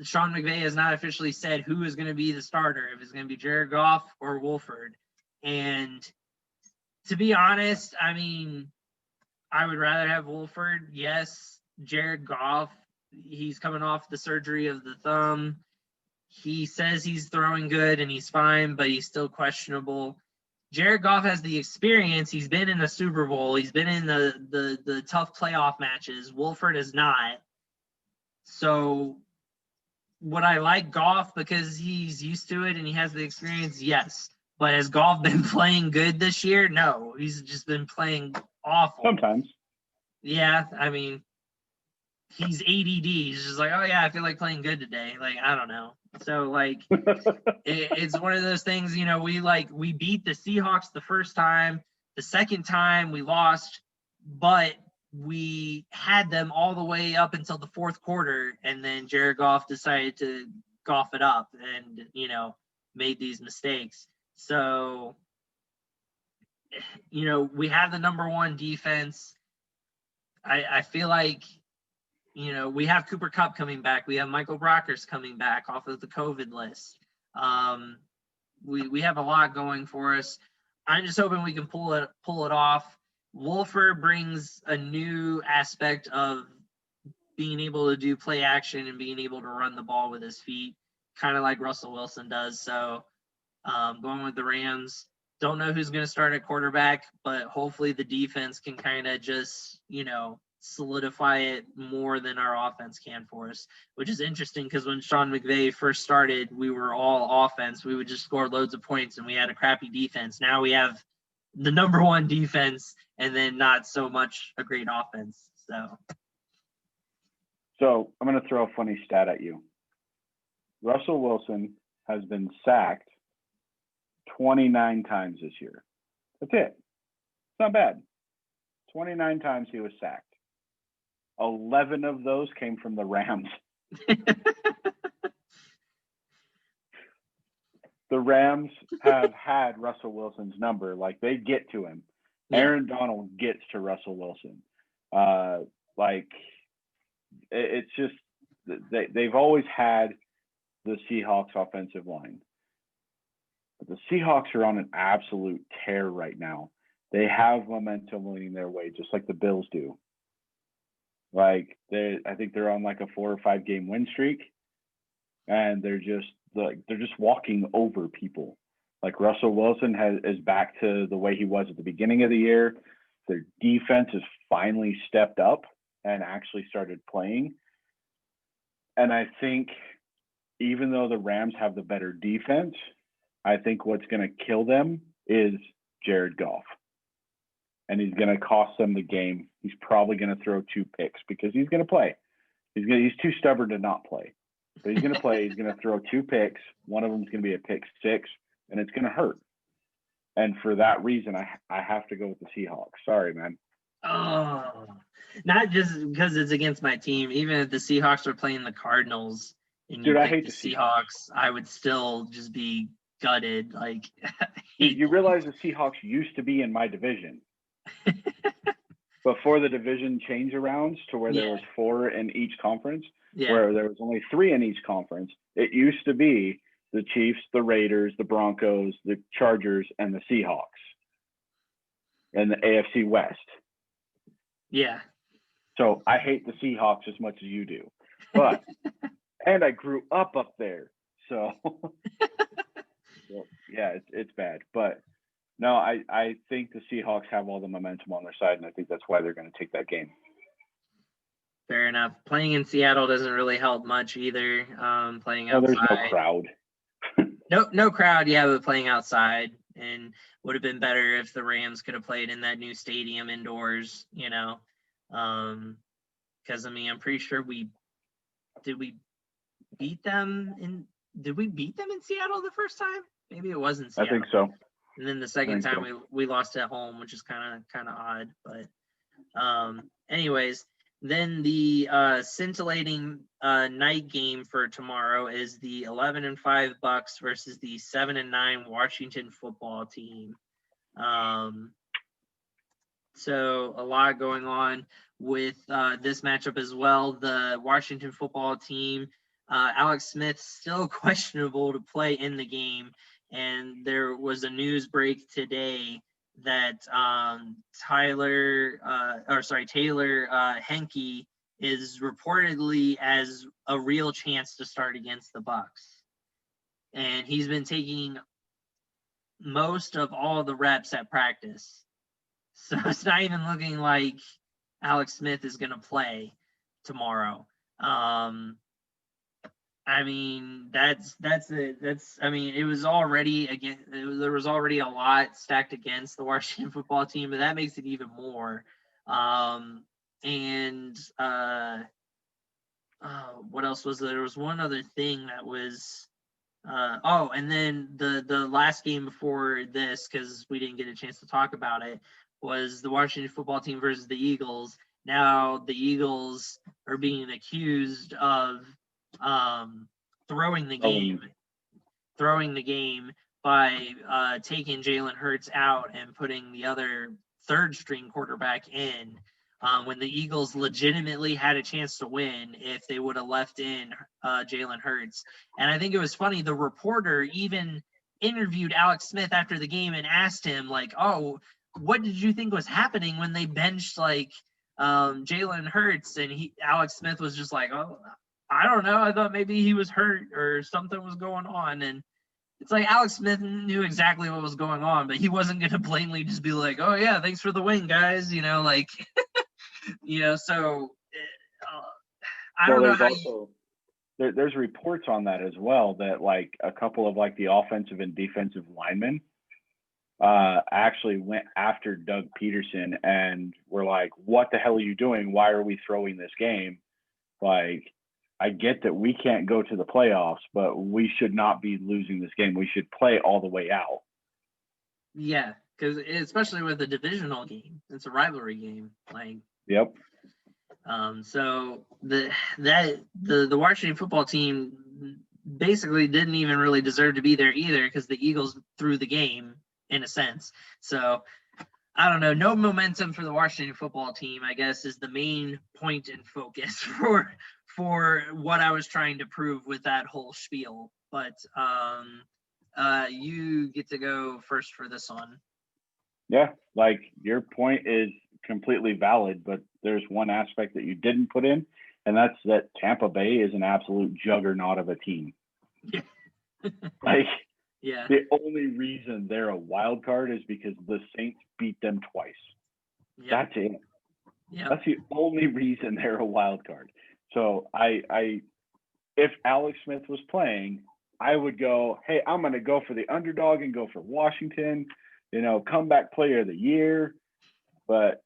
Sean McVay has not officially said who is going to be the starter, if it's going to be Jared Goff or Wolford. And to be honest, I mean, I would rather have Wolford. Yes, Jared Goff, he's coming off the surgery of the thumb. He says he's throwing good and he's fine, but he's still questionable. Jared Goff has the experience. He's been in the Super Bowl. He's been in the tough playoff matches. Wolford is not. So would I like Goff because he's used to it and he has the experience? Yes. But has Goff been playing good this year? No. He's just been playing awful. Sometimes. Yeah, I mean, he's ADD. He's just like, oh, yeah, I feel like playing good today. Like, I don't know. So, like, it's one of those things, you know, we beat the Seahawks the first time. The second time we lost, but we had them all the way up until the fourth quarter, and then Jared Goff decided to golf it up and, you know, made these mistakes. So, you know, we have the number one defense. I feel like, you know, we have Cooper Kupp coming back. We have Michael Brockers coming back off of the COVID list. We have a lot going for us. I'm just hoping we can pull it off. Wolford brings a new aspect of being able to do play action and being able to run the ball with his feet, kind of like Russell Wilson does. So going with the Rams. Don't know who's going to start at quarterback, but hopefully the defense can kind of just, you know, solidify it more than our offense can for us, which is interesting because when Sean McVay first started, we were all offense. We would just score loads of points and we had a crappy defense. Now we have the number one defense and then not so much a great offense. So I'm going to throw a funny stat at you. Russell Wilson has been sacked 29 times this year. That's it. It's not bad. 29 times he was sacked. 11 of those came from the Rams. The Rams have had Russell Wilson's number. Like, they get to him. Yeah. Aaron Donald gets to Russell Wilson. It's just they've always had the Seahawks offensive line. But the Seahawks are on an absolute tear right now. They have momentum leading their way, just like the Bills do. Like, I think they're on like a 4 or 5 game win streak, and they're just walking over people. Like, Russell Wilson is back to the way he was at the beginning of the year. Their defense has finally stepped up and actually started playing. And I think even though the Rams have the better defense, I think what's going to kill them is Jared Goff. And he's going to cost them the game. He's probably going to throw 2 picks because he's going to play. He's too stubborn to not play. But he's going to play. He's going to throw 2 picks. One of them is going to be a pick 6, and it's going to hurt. And for that reason, I have to go with the Seahawks. Sorry, man. Oh, not just because it's against my team. Even if the Seahawks are playing the Cardinals, and Dude, you I picked hate the the Seahawks, I would still just be gutted. Like, you realize the Seahawks used to be in my division before the division change arounds to where there was 4 in each conference, where there was only 3 in each conference. It used to be the Chiefs, the Raiders, the Broncos, the Chargers, and the Seahawks in the AFC West. Yeah. So I hate the Seahawks as much as you do, but and I grew up there, so well, yeah, it's bad. But no, I think the Seahawks have all the momentum on their side, and I think that's why they're going to take that game. Fair enough. Playing in Seattle doesn't really help much either. Playing outside. There's no crowd. No crowd, yeah, but playing outside, and would have been better if the Rams could have played in that new stadium indoors, because I'm pretty sure did we beat them in Seattle the first time? Maybe it wasn't Seattle. I think so. And then the second time we lost at home, which is kind of odd, but anyways. Then the scintillating night game for tomorrow is the 11-5 Bucks versus the 7-9 Washington football team. So a lot going on with this matchup as well. The Washington football team, Alex Smith still questionable to play in the game, and there was a news break today that Taylor Henke is reportedly as a real chance to start against the Bucks, and he's been taking most of all the reps at practice, so it's not even looking like Alex Smith is going to play tomorrow. It was already there was already a lot stacked against the Washington football team, but that makes it even more. What else was there? There was one other thing that was, and then the last game before this, because we didn't get a chance to talk about it, was the Washington football team versus the Eagles. Now the Eagles are being accused of throwing the game by taking Jalen Hurts out and putting the other third string quarterback in, when the Eagles legitimately had a chance to win if they would have left in Jalen Hurts. And I think it was funny, the reporter even interviewed Alex Smith after the game and asked him, like, oh, what did you think was happening when they benched Jalen Hurts? And Alex Smith was just like, oh, I don't know. I thought maybe he was hurt or something was going on. And it's like Alex Smith knew exactly what was going on, but he wasn't going to blatantly just be like, oh, yeah, thanks for the win, guys. So I don't know how there's reports on that as well, that like a couple of like the offensive and defensive linemen actually went after Doug Peterson and were like, what the hell are you doing? Why are we throwing this game? Like, I get that we can't go to the playoffs, but we should not be losing this game. We should play all the way out. Yeah, because especially with a divisional game, it's a rivalry game. Yep. So the Washington football team basically didn't even really deserve to be there either, because the Eagles threw the game in a sense. So I don't know. No momentum for the Washington football team, I guess, is the main point and focus for what I was trying to prove with that whole spiel. But you get to go first for this one. Yeah, like your point is completely valid, but there's one aspect that you didn't put in, and that's that Tampa Bay is an absolute juggernaut of a team. Yeah. The only reason they're a wild card is because the Saints beat them twice. Yep. That's it. Yep. That's the only reason they're a wild card. So if Alex Smith was playing, I would go, hey, I'm going to go for the underdog and go for Washington, comeback player of the year. But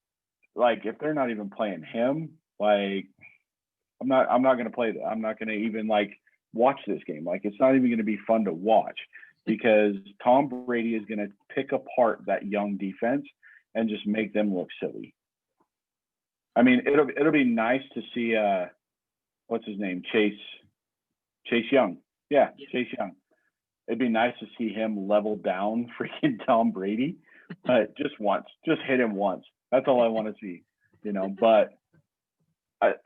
like, if they're not even playing him, like, I'm not going to play that. I'm not going to even like watch this game. Like, it's not even going to be fun to watch, because Tom Brady is going to pick apart that young defense and just make them look silly. I mean, it'll be nice to see what's his name, Chase Chase Young. Yeah, Chase Young. It'd be nice to see him level down freaking Tom Brady, but just once. Just hit him once. That's all I want to see, But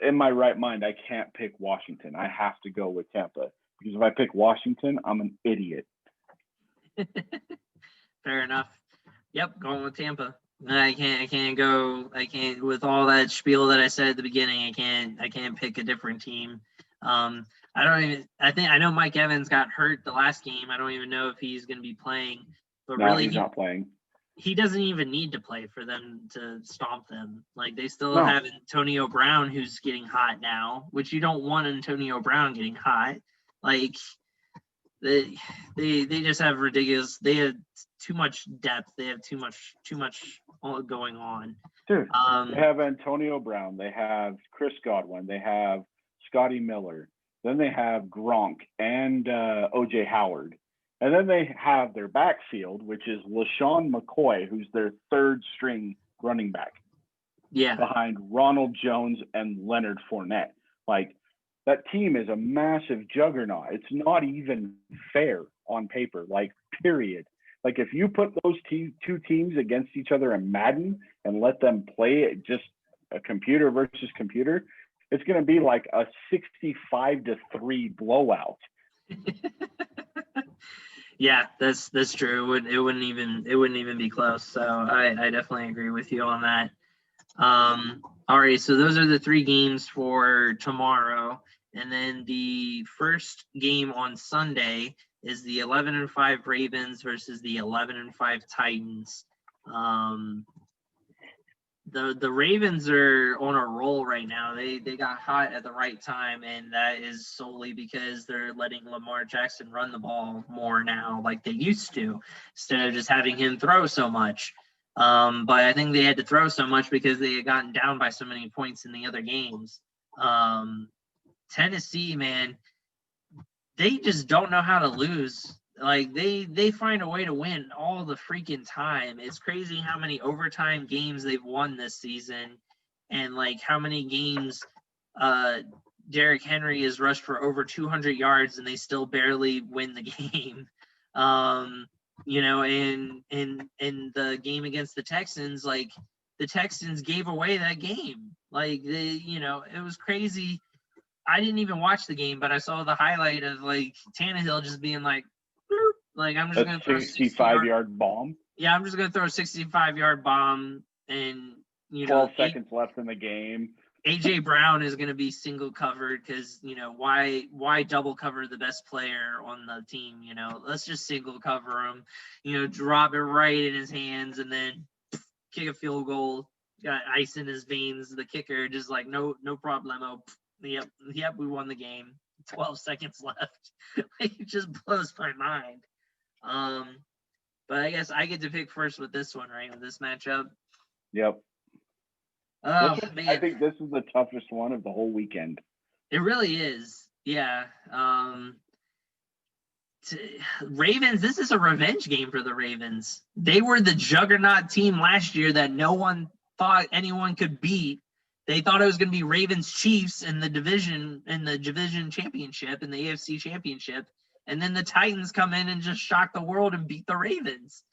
in my right mind, I can't pick Washington. I have to go with Tampa because if I pick Washington, I'm an idiot. Fair enough. Yep, going with Tampa. I can't with all that spiel that I said at the beginning. I can't pick a different team. I know Mike Evans got hurt the last game. I don't even know if he's going to be playing. But no, really, he's not playing. He doesn't even need to play for them to stomp them. Like they still have Antonio Brown, who's getting hot now, which you don't want Antonio Brown getting hot. Like they just have ridiculous. They have too much depth. They have too much going on. Dude, they have Antonio Brown. They have Chris Godwin. They have Scotty Miller. Then they have Gronk and O.J. Howard. And then they have their backfield, which is LaShawn McCoy, who's their third string running back. Yeah. Behind Ronald Jones and Leonard Fournette. Like, that team is a massive juggernaut. It's not even fair on paper, like, period. Like, if you put those two teams against each other in Madden and let them play it just a computer versus computer, it's going to be like a 65-3 blowout. Yeah, that's true. It wouldn't even be close. So I definitely agree with you on that. All right, so those are the 3 games for tomorrow, and then the first game on Sunday is the 11-5 Ravens versus the 11-5 Titans. The Ravens are on a roll right now. They got hot at the right time, and that is solely because they're letting Lamar Jackson run the ball more now like they used to, instead of just having him throw so much. But I think they had to throw so much because they had gotten down by so many points in the other games. Tennessee, man, they just don't know how to lose. Like they find a way to win all the freaking time. It's crazy how many overtime games they've won this season, and like how many games Derrick Henry has rushed for over 200 yards and they still barely win the game. And the game against the Texans, like the Texans gave away that game. Like it was crazy. I didn't even watch the game, but I saw the highlight of like Tannehill just being like, like I'm just going to throw a 65-yard bomb. Yeah, I'm just going to throw a 65-yard bomb, and 12 seconds left in the game. AJ Brown is going to be single covered because why double cover the best player on the team? Let's just single cover him. Drop it right in his hands and then kick a field goal. Got ice in his veins. The kicker just like no problemo. Yep, we won the game. 12 seconds left. It just blows my mind. But I guess I get to pick first with this one, right? With this matchup. Yep. Oh, man. I think this is the toughest one of the whole weekend. It really is. Yeah. Ravens, this is a revenge game for the Ravens. They were the juggernaut team last year that no one thought anyone could beat. They thought it was going to be Ravens Chiefs in the division championship, in the AFC championship. And then the Titans come in and just shock the world and beat the Ravens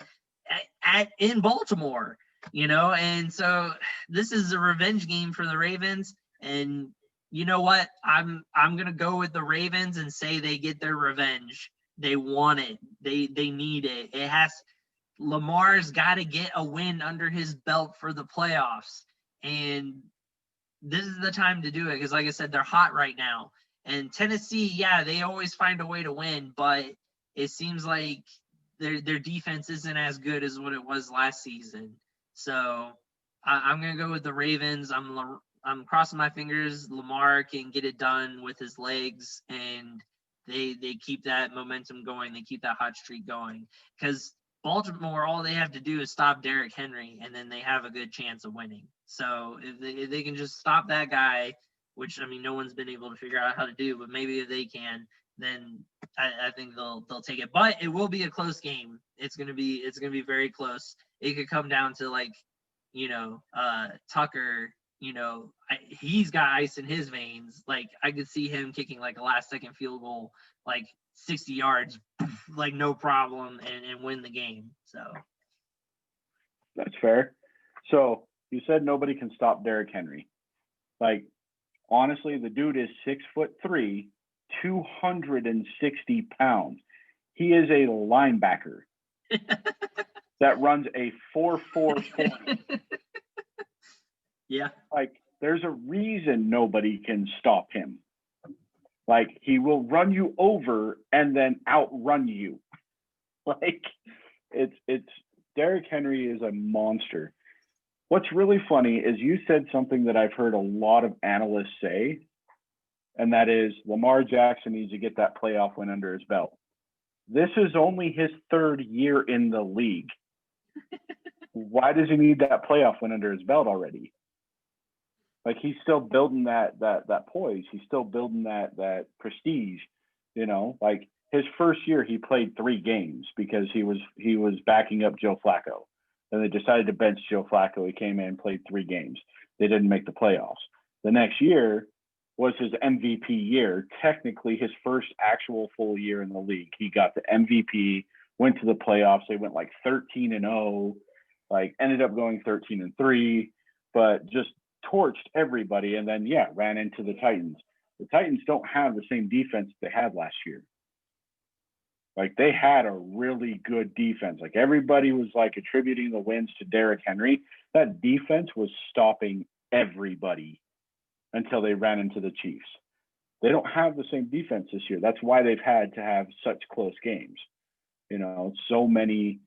in Baltimore, and so this is a revenge game for the Ravens. And you know what? I'm going to go with the Ravens and say they get their revenge. They want it. They need it. Lamar's got to get a win under his belt for the playoffs. And this is the time to do it because, like I said, they're hot right now. And Tennessee, yeah, they always find a way to win, but it seems like their defense isn't as good as what it was last season. So I'm going to go with the Ravens. I'm crossing my fingers Lamar can get it done with his legs, and they keep that momentum going. They keep that hot streak going because Baltimore, all they have to do is stop Derrick Henry, and then they have a good chance of winning. So if they can just stop that guy, which, I mean, no one's been able to figure out how to do, but maybe if they can, then I think they'll take it. But it will be a close game. It's gonna be very close. It could come down to like, Tucker, he's got ice in his veins. Like, I could see him kicking like a last-second field goal, like 60 yards, like no problem, and win the game. So that's fair. So you said nobody can stop Derrick Henry. Like, honestly, the dude is 6'3", 260 pounds. He is a linebacker that runs a 4.44. Yeah. Like, there's a reason nobody can stop him. Like, he will run you over and then outrun you. Like, it's Derrick Henry is a monster. What's really funny is you said something that I've heard a lot of analysts say, and that is Lamar Jackson needs to get that playoff win under his belt. This is only his third year in the league. Why does he need that playoff win under his belt already? Like, he's still building that poise. He's still building that prestige, like his first year, he played 3 games because he was backing up Joe Flacco. And they decided to bench Joe Flacco. He came in and played 3 games. They didn't make the playoffs. The next year was his MVP year, technically his first actual full year in the league. He got the MVP, went to the playoffs. They went like 13-0, like ended up going 13-3, but just torched everybody. And then, ran into the Titans. The Titans don't have the same defense they had last year. Like, they had a really good defense. Like, everybody was like attributing the wins to Derrick Henry. That defense was stopping everybody until they ran into the Chiefs. They don't have the same defense this year. That's why they've had to have such close games. So many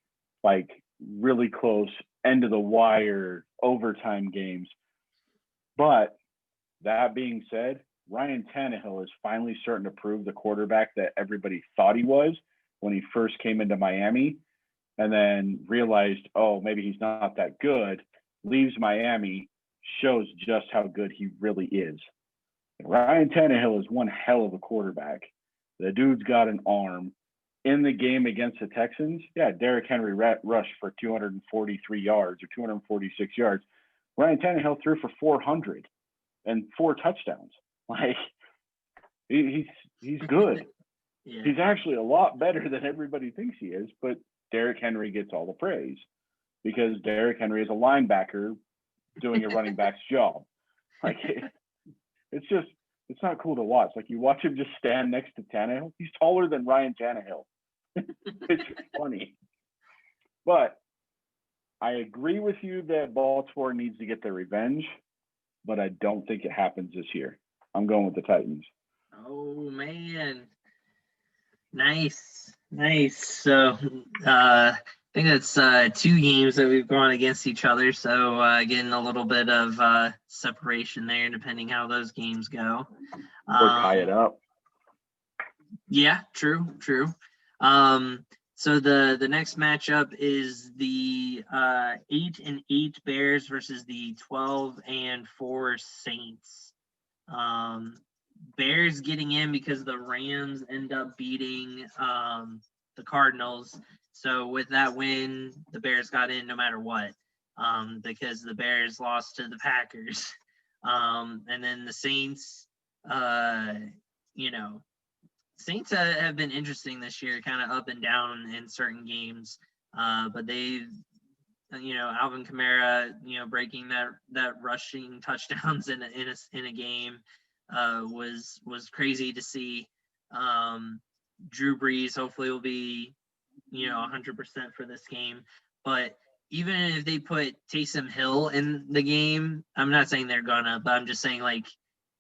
like really close end of the wire overtime games. But that being said, Ryan Tannehill is finally starting to prove the quarterback that everybody thought he was when he first came into Miami, and then realized, oh, maybe he's not that good, leaves Miami, shows just how good he really is. Ryan Tannehill is one hell of a quarterback. The dude's got an arm. In the game against the Texans, Derrick Henry rushed for 243 yards or 246 yards. Ryan Tannehill threw for 400 and 4 touchdowns. Like, he's good. Yeah. He's actually a lot better than everybody thinks he is, but Derrick Henry gets all the praise because Derrick Henry is a linebacker doing a running back's job. Like, it's not cool to watch. Like, you watch him just stand next to Tannehill. He's taller than Ryan Tannehill. It's funny. But I agree with you that Baltimore needs to get their revenge, but I don't think it happens this year. I'm going with the Titans. Oh, man. Nice. So, I think that's 2 games that we've gone against each other. So, getting a little bit of separation there, depending how those games go. Or tie it up. Yeah, true. So the next matchup is the 8-8 Bears versus the 12-4 Saints. Bears getting in because the Rams end up beating the Cardinals. So with that win, the Bears got in no matter what, because the Bears lost to the Packers. And then the Saints, Saints have been interesting this year, kind of up and down in certain games. But they've, Alvin Kamara, breaking that rushing touchdowns in a game was crazy to see. Drew Brees hopefully will be 100% for this game. But even if they put Taysom Hill in the game, I'm not saying they're gonna, but I'm just saying, like,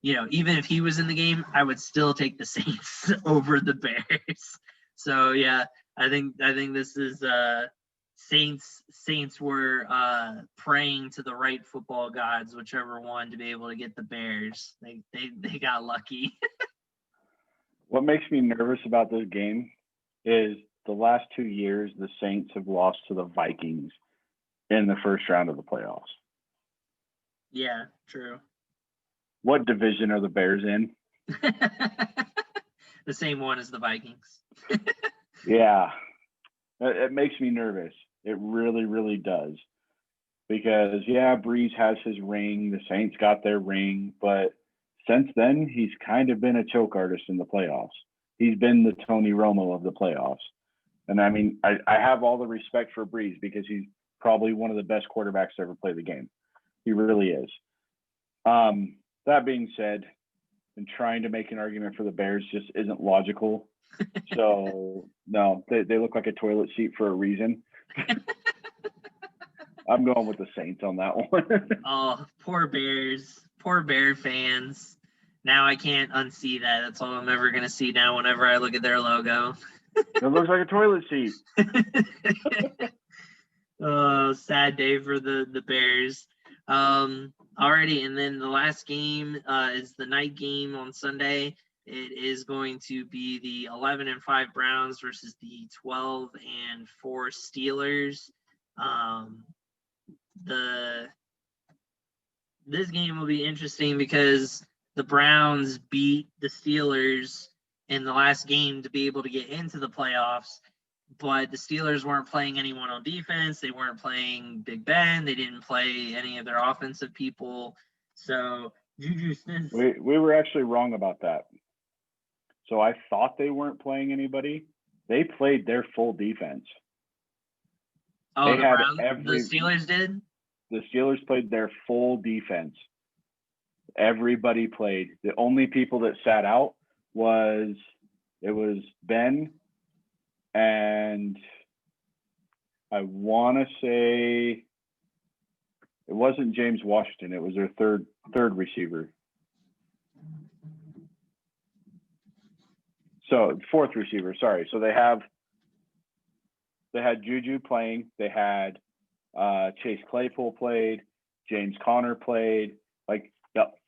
even if he was in the game, I would still take the Saints over the Bears. So yeah, I think this is Saints were praying to the right football gods, whichever one, to be able to get the Bears. They got lucky. What makes me nervous about this game is the last 2 years the Saints have lost to the Vikings in the first round of the playoffs. Yeah, true. What division are the Bears in? The same one as the Vikings. Yeah. It makes me nervous. It really, really does. because, yeah, Breeze has his ring. The Saints got their ring. But since then, he's kind of been a choke artist in the playoffs. He's been the Tony Romo of the playoffs. And, I mean, I have all the respect for Breeze because he's probably one of the best quarterbacks to ever play the game. He really is. That being said, and trying to make an argument for the Bears just isn't logical. So, no, they look like a toilet seat for a reason. I'm going with the Saints on that one. Oh, poor Bears. Poor Bear fans. Now I can't unsee that. That's all I'm ever going to see now whenever I look at their logo. It looks like a toilet seat. Oh, sad day for the Bears. Alrighty, and then the last game is the night game on Sunday. It is going to be the 11-5 Browns versus the 12-4 Steelers. This game will be interesting because the Browns beat the Steelers in the last game to be able to get into the playoffs, but the Steelers weren't playing anyone on defense. They weren't playing Big Ben. They didn't play any of their offensive people. So Juju Smith. We were actually wrong about that. So I thought they weren't playing anybody. They played their full defense. Oh, the Steelers did? The Steelers played their full defense. Everybody played. The only people that sat out was Ben and I want to say it wasn't James Washington. It was their third receiver. So fourth receiver, sorry. So they had Juju playing. They had Chase Claypool played. James Conner played. Like,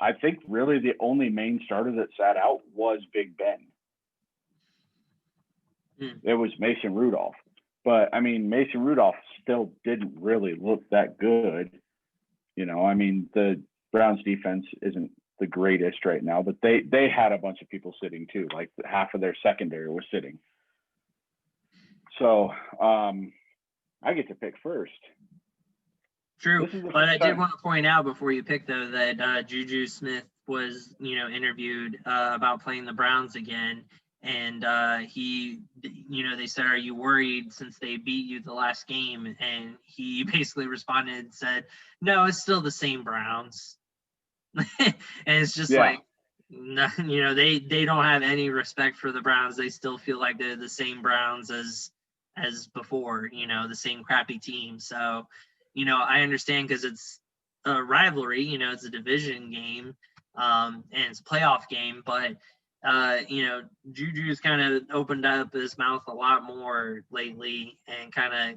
I think really the only main starter that sat out was Big Ben. It was Mason Rudolph. But, I mean, Mason Rudolph still didn't really look that good. You know, I mean, the Browns defense isn't the greatest right now, but they had a bunch of people sitting too. Like half of their secondary was sitting. So I get to pick first. True, but I did want to point out before you pick though that Juju Smith was interviewed about playing the Browns again, and he they said, "Are you worried since they beat you the last game?" And he basically responded and said, "No, it's still the same Browns." And it's just like, no, they don't have any respect for the Browns. They still feel like they're the same Browns as before, the same crappy team. So, I understand because it's a rivalry, it's a division game, and it's a playoff game, but Juju's kind of opened up his mouth a lot more lately and kind of,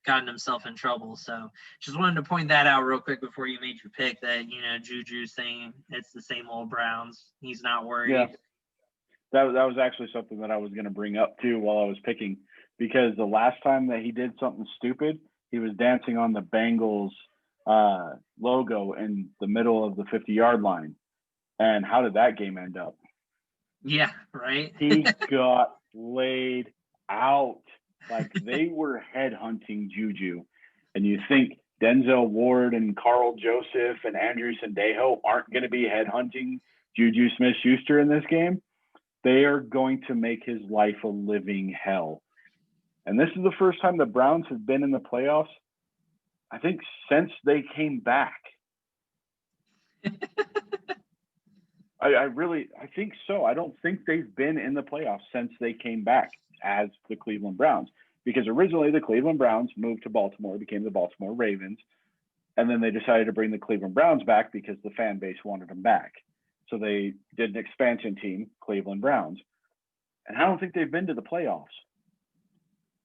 gotten himself in trouble. So just wanted to point that out real quick before you made your pick that, Juju's saying it's the same old Browns. He's not worried. Yeah. That was actually something that I was going to bring up too while I was picking, because the last time that he did something stupid, he was dancing on the Bengals logo in the middle of the 50-yard line. And how did that game end up? Yeah, right. He got laid out. Like, they were headhunting Juju. And you think Denzel Ward and Carl Joseph and Andrew Sandejo aren't going to be headhunting Juju Smith-Schuster in this game? They are going to make his life a living hell. And this is the first time the Browns have been in the playoffs, I think, since they came back. I think so. I don't think they've been in the playoffs since they came back as the Cleveland Browns, because originally the Cleveland Browns moved to Baltimore, became the Baltimore Ravens, and then they decided to bring the Cleveland Browns back because the fan base wanted them back. So they did an expansion team, Cleveland Browns. And I don't think they've been to the playoffs.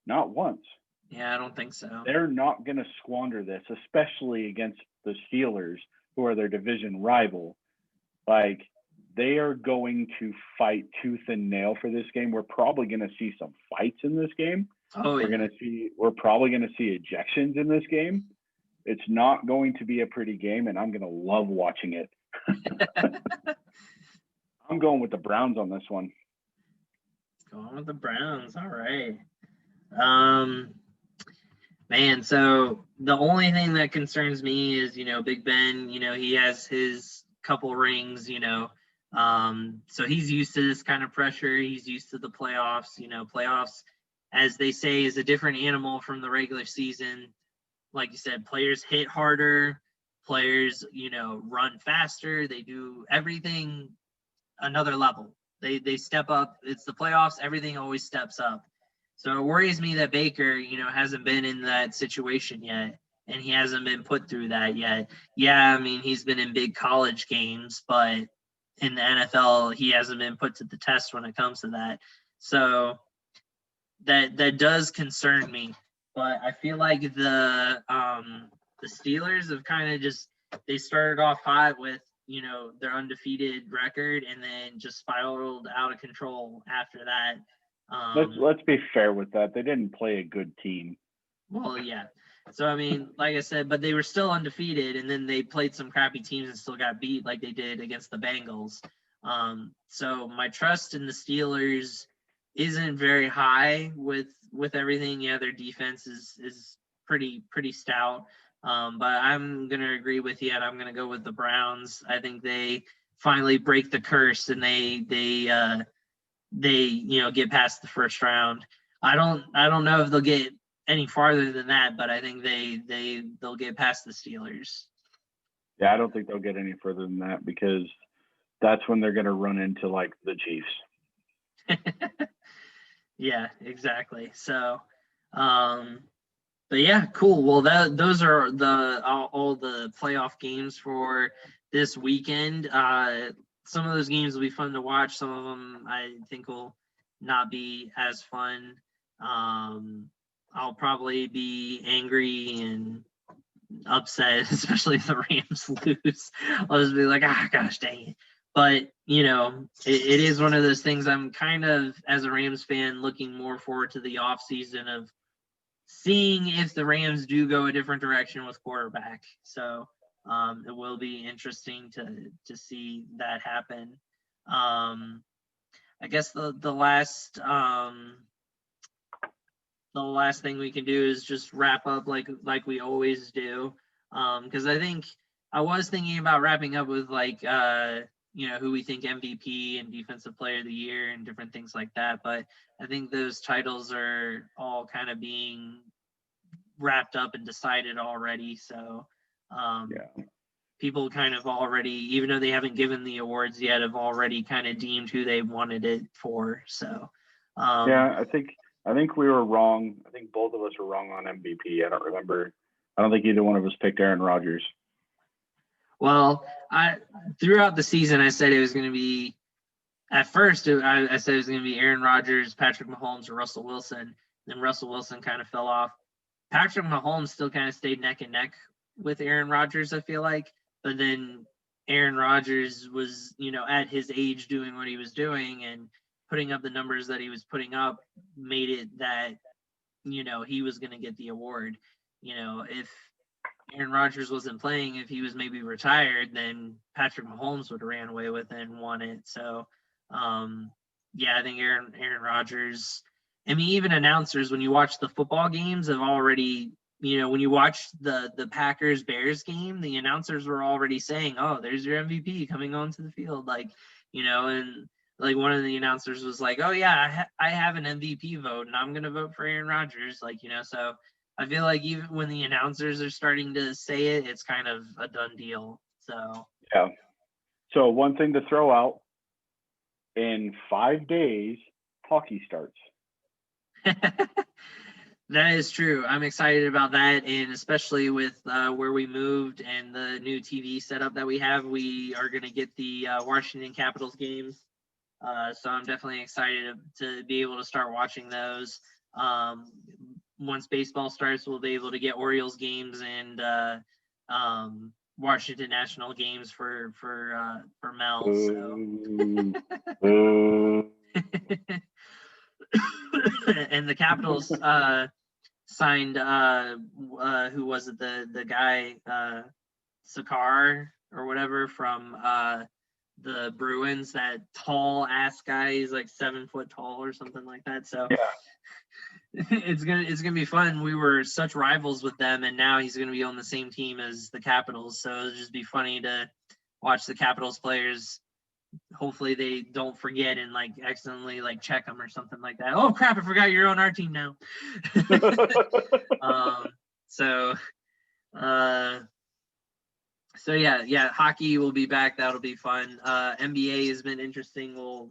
Not once. Yeah, I don't think so. They're not going to squander this, especially against the Steelers, who are their division rival. Like, they are going to fight tooth and nail for this game. We're probably going to see some fights in this game. Oh, yeah. We're probably going to see ejections in this game. It's not going to be a pretty game, and I'm going to love watching it. I'm going with the Browns on this one. Going with the Browns. All right. Man, so the only thing that concerns me is, Big Ben, he has his couple rings, so he's used to this kind of pressure. He's used to the playoffs. Playoffs, as they say, is a different animal from the regular season. Like you said, players hit harder, players, run faster. They do everything another level. They step up. It's the playoffs. Everything always steps up. So it worries me that Baker, hasn't been in that situation yet, and he hasn't been put through that yet. Yeah, I mean, he's been in big college games, but in the NFL, he hasn't been put to the test when it comes to that. So that does concern me. But I feel like the Steelers have kind of just, they started off hot with their undefeated record, and then just spiraled out of control after that. Let's be fair with that. They didn't play a good team. Well, yeah. So I mean, like I said, but they were still undefeated, and then they played some crappy teams and still got beat, like they did against the Bengals. So my trust in the Steelers isn't very high with everything. Yeah, their defense is pretty stout. But I'm gonna agree with you, and I'm gonna go with the Browns. I think they finally break the curse, and they get past the first round. I don't know if they'll get any farther than that, but I think they'll get past the Steelers. Yeah, I don't think they'll get any further than that, because that's when they're going to run into like the Chiefs. Yeah, exactly. So, but yeah, cool. Well, those are all the playoff games for this weekend. Some of those games will be fun to watch. Some of them I think will not be as fun. I'll probably be angry and upset, especially if the Rams lose. I'll just be like, gosh, dang it. But, it is one of those things. I'm kind of, as a Rams fan, looking more forward to the offseason of seeing if the Rams do go a different direction with quarterback. So it will be interesting to see that happen. I guess the last thing we can do is just wrap up like we always do, because I was thinking about wrapping up with who we think MVP and Defensive Player of the Year and different things like that, but I think those titles are all kind of being wrapped up and decided already. So people kind of already, even though they haven't given the awards yet, have already kind of deemed who they wanted it for. So I think we were wrong. I think both of us were wrong on MVP. I don't remember. I don't think either one of us picked Aaron Rodgers. Well, throughout the season, I said it was going to be, at first, I said it was going to be Aaron Rodgers, Patrick Mahomes, or Russell Wilson. Then Russell Wilson kind of fell off. Patrick Mahomes still kind of stayed neck and neck with Aaron Rodgers, I feel like. But then Aaron Rodgers was, at his age doing what he was doing and putting up the numbers that he was putting up, made it that, he was going to get the award. If Aaron Rodgers wasn't playing, if he was maybe retired, then Patrick Mahomes would have ran away with it and won it. So, I think Aaron Rodgers, I mean, even announcers, when you watch the football games, have already, when you watch the Packers-Bears game, the announcers were already saying, oh, there's your MVP coming onto the field. And like one of the announcers was like, oh, yeah, I have an MVP vote, and I'm going to vote for Aaron Rodgers. So I feel like even when the announcers are starting to say it, it's kind of a done deal. So yeah. So one thing to throw out: in 5 days, hockey starts. That is true. I'm excited about that, and especially with where we moved and the new TV setup that we have, we are going to get the Washington Capitals games. So I'm definitely excited to be able to start watching those. Once baseball starts, we'll be able to get Orioles games and Washington National games for Mel. So. And the Capitals signed who was it, the guy Sakar or whatever from the Bruins, that tall ass guy. He's like 7 foot tall or something like that. So Yeah. it's gonna be fun. We were such rivals with them, and now he's gonna be on the same team as the Capitals. So it'll just be funny to watch the Capitals players. Hopefully they don't forget and like accidentally like check them or something like that. Oh crap! I forgot you're on our team now. So yeah, hockey will be back. That'll be fun. NBA has been interesting. We'll,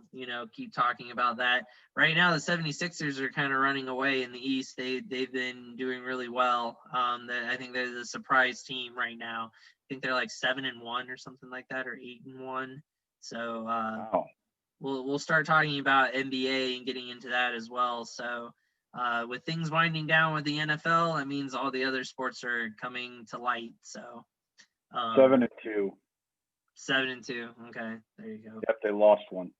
keep talking about that. Right now, the 76ers are kind of running away in the East. They've been doing really well. I think they're the surprise team right now. I think they're like 7-1 or something like that, or 8-1. So wow. we'll start talking about NBA and getting into that as well. So with things winding down with the NFL, that means all the other sports are coming to light. So 7-2. 7-2. Okay, there you go. Yep, they lost one.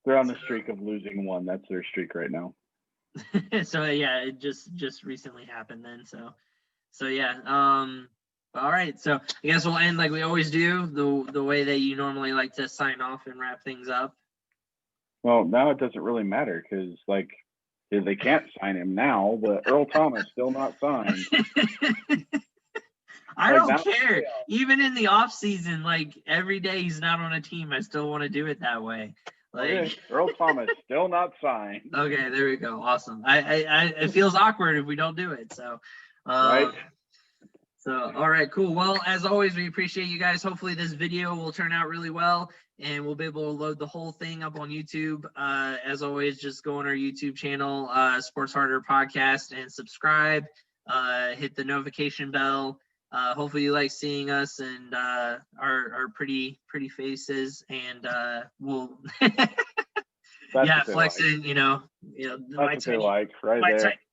They're on the streak of losing one. That's their streak right now. So yeah, it just recently happened then. So yeah. All right. So I guess we'll end like we always do, the way that you normally like to sign off and wrap things up. Well, now it doesn't really matter because like they can't sign him now, but Earl Thomas still not signed. I don't care. Even in the off season, like every day he's not on a team, I still want to do it that way. Like okay. Earl Thomas still not signed. Okay, there we go. Awesome. It feels awkward if we don't do it. So right. So all right, cool. Well, as always, we appreciate you guys. Hopefully this video will turn out really well and we'll be able to load the whole thing up on YouTube. As always, just go on our YouTube channel, Sports Harder Podcast, and subscribe. Hit the notification bell. Hopefully you like seeing us and our pretty faces, and we'll flexing, that's what they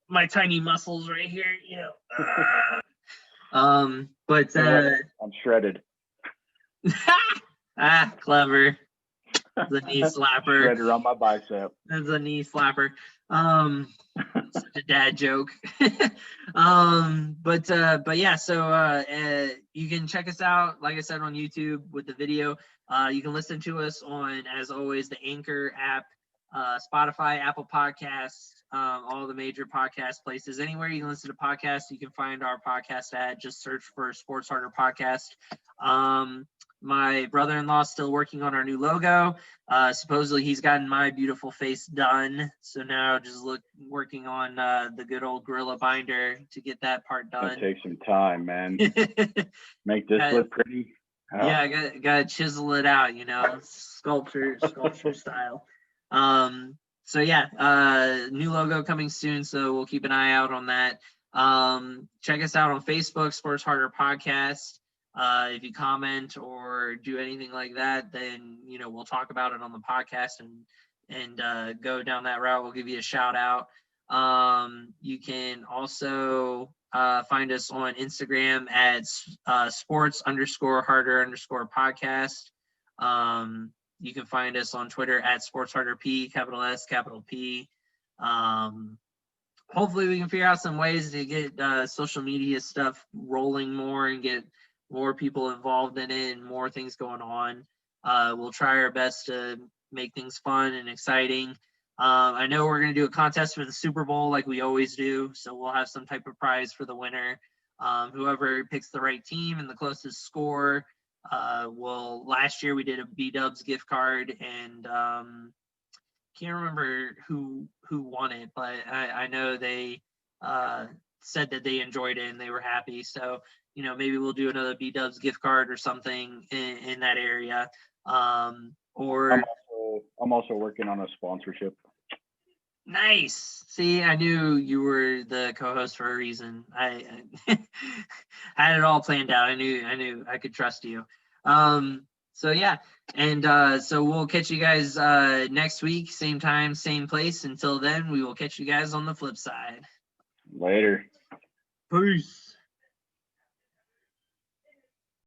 my tiny muscles right here, but I'm shredded. Clever. The knee slapper. Shredder on my bicep. That's a knee slapper. Such a dad joke. But yeah, so you can check us out, like I said, on YouTube with the video. You can listen to us on, as always, the Anchor app, Spotify, Apple Podcasts, all the major podcast places. Anywhere you can listen to podcasts, you can find our podcast at. Just search for Sports Harder Podcast. My brother-in-law is still working on our new logo. Supposedly he's gotten my beautiful face done. So now just working on the good old Gorilla binder to get that part done. It'll take some time, man. Make this look pretty. Oh. Yeah, I gotta chisel it out, sculpture style. So yeah, new logo coming soon. So we'll keep an eye out on that. Check us out on Facebook, Sports Harder Podcast. If you comment or do anything like that, then we'll talk about it on the podcast and go down that route. We'll give you a shout out. You can also find us on Instagram at sports_harder_podcast. You can find us on Twitter at sportsharderp, capital S, capital P. Hopefully we can figure out some ways to get social media stuff rolling more and get more people involved in it and more things going on. We'll try our best to make things fun and exciting. I know we're going to do a contest for the Super Bowl like we always do, so we'll have some type of prize for the winner. Whoever picks the right team and the closest score, last year we did a B-Dubs gift card, and can't remember who won it, but I know they said that they enjoyed it and they were happy. So maybe we'll do another B-Dubs gift card or something in that area. Or I'm also working on a sponsorship. Nice. See, I knew you were the co-host for a reason. I had it all planned out. I knew I could trust you. So yeah, and so we'll catch you guys next week, same time, same place. Until then, we will catch you guys on the flip side. Later. Peace.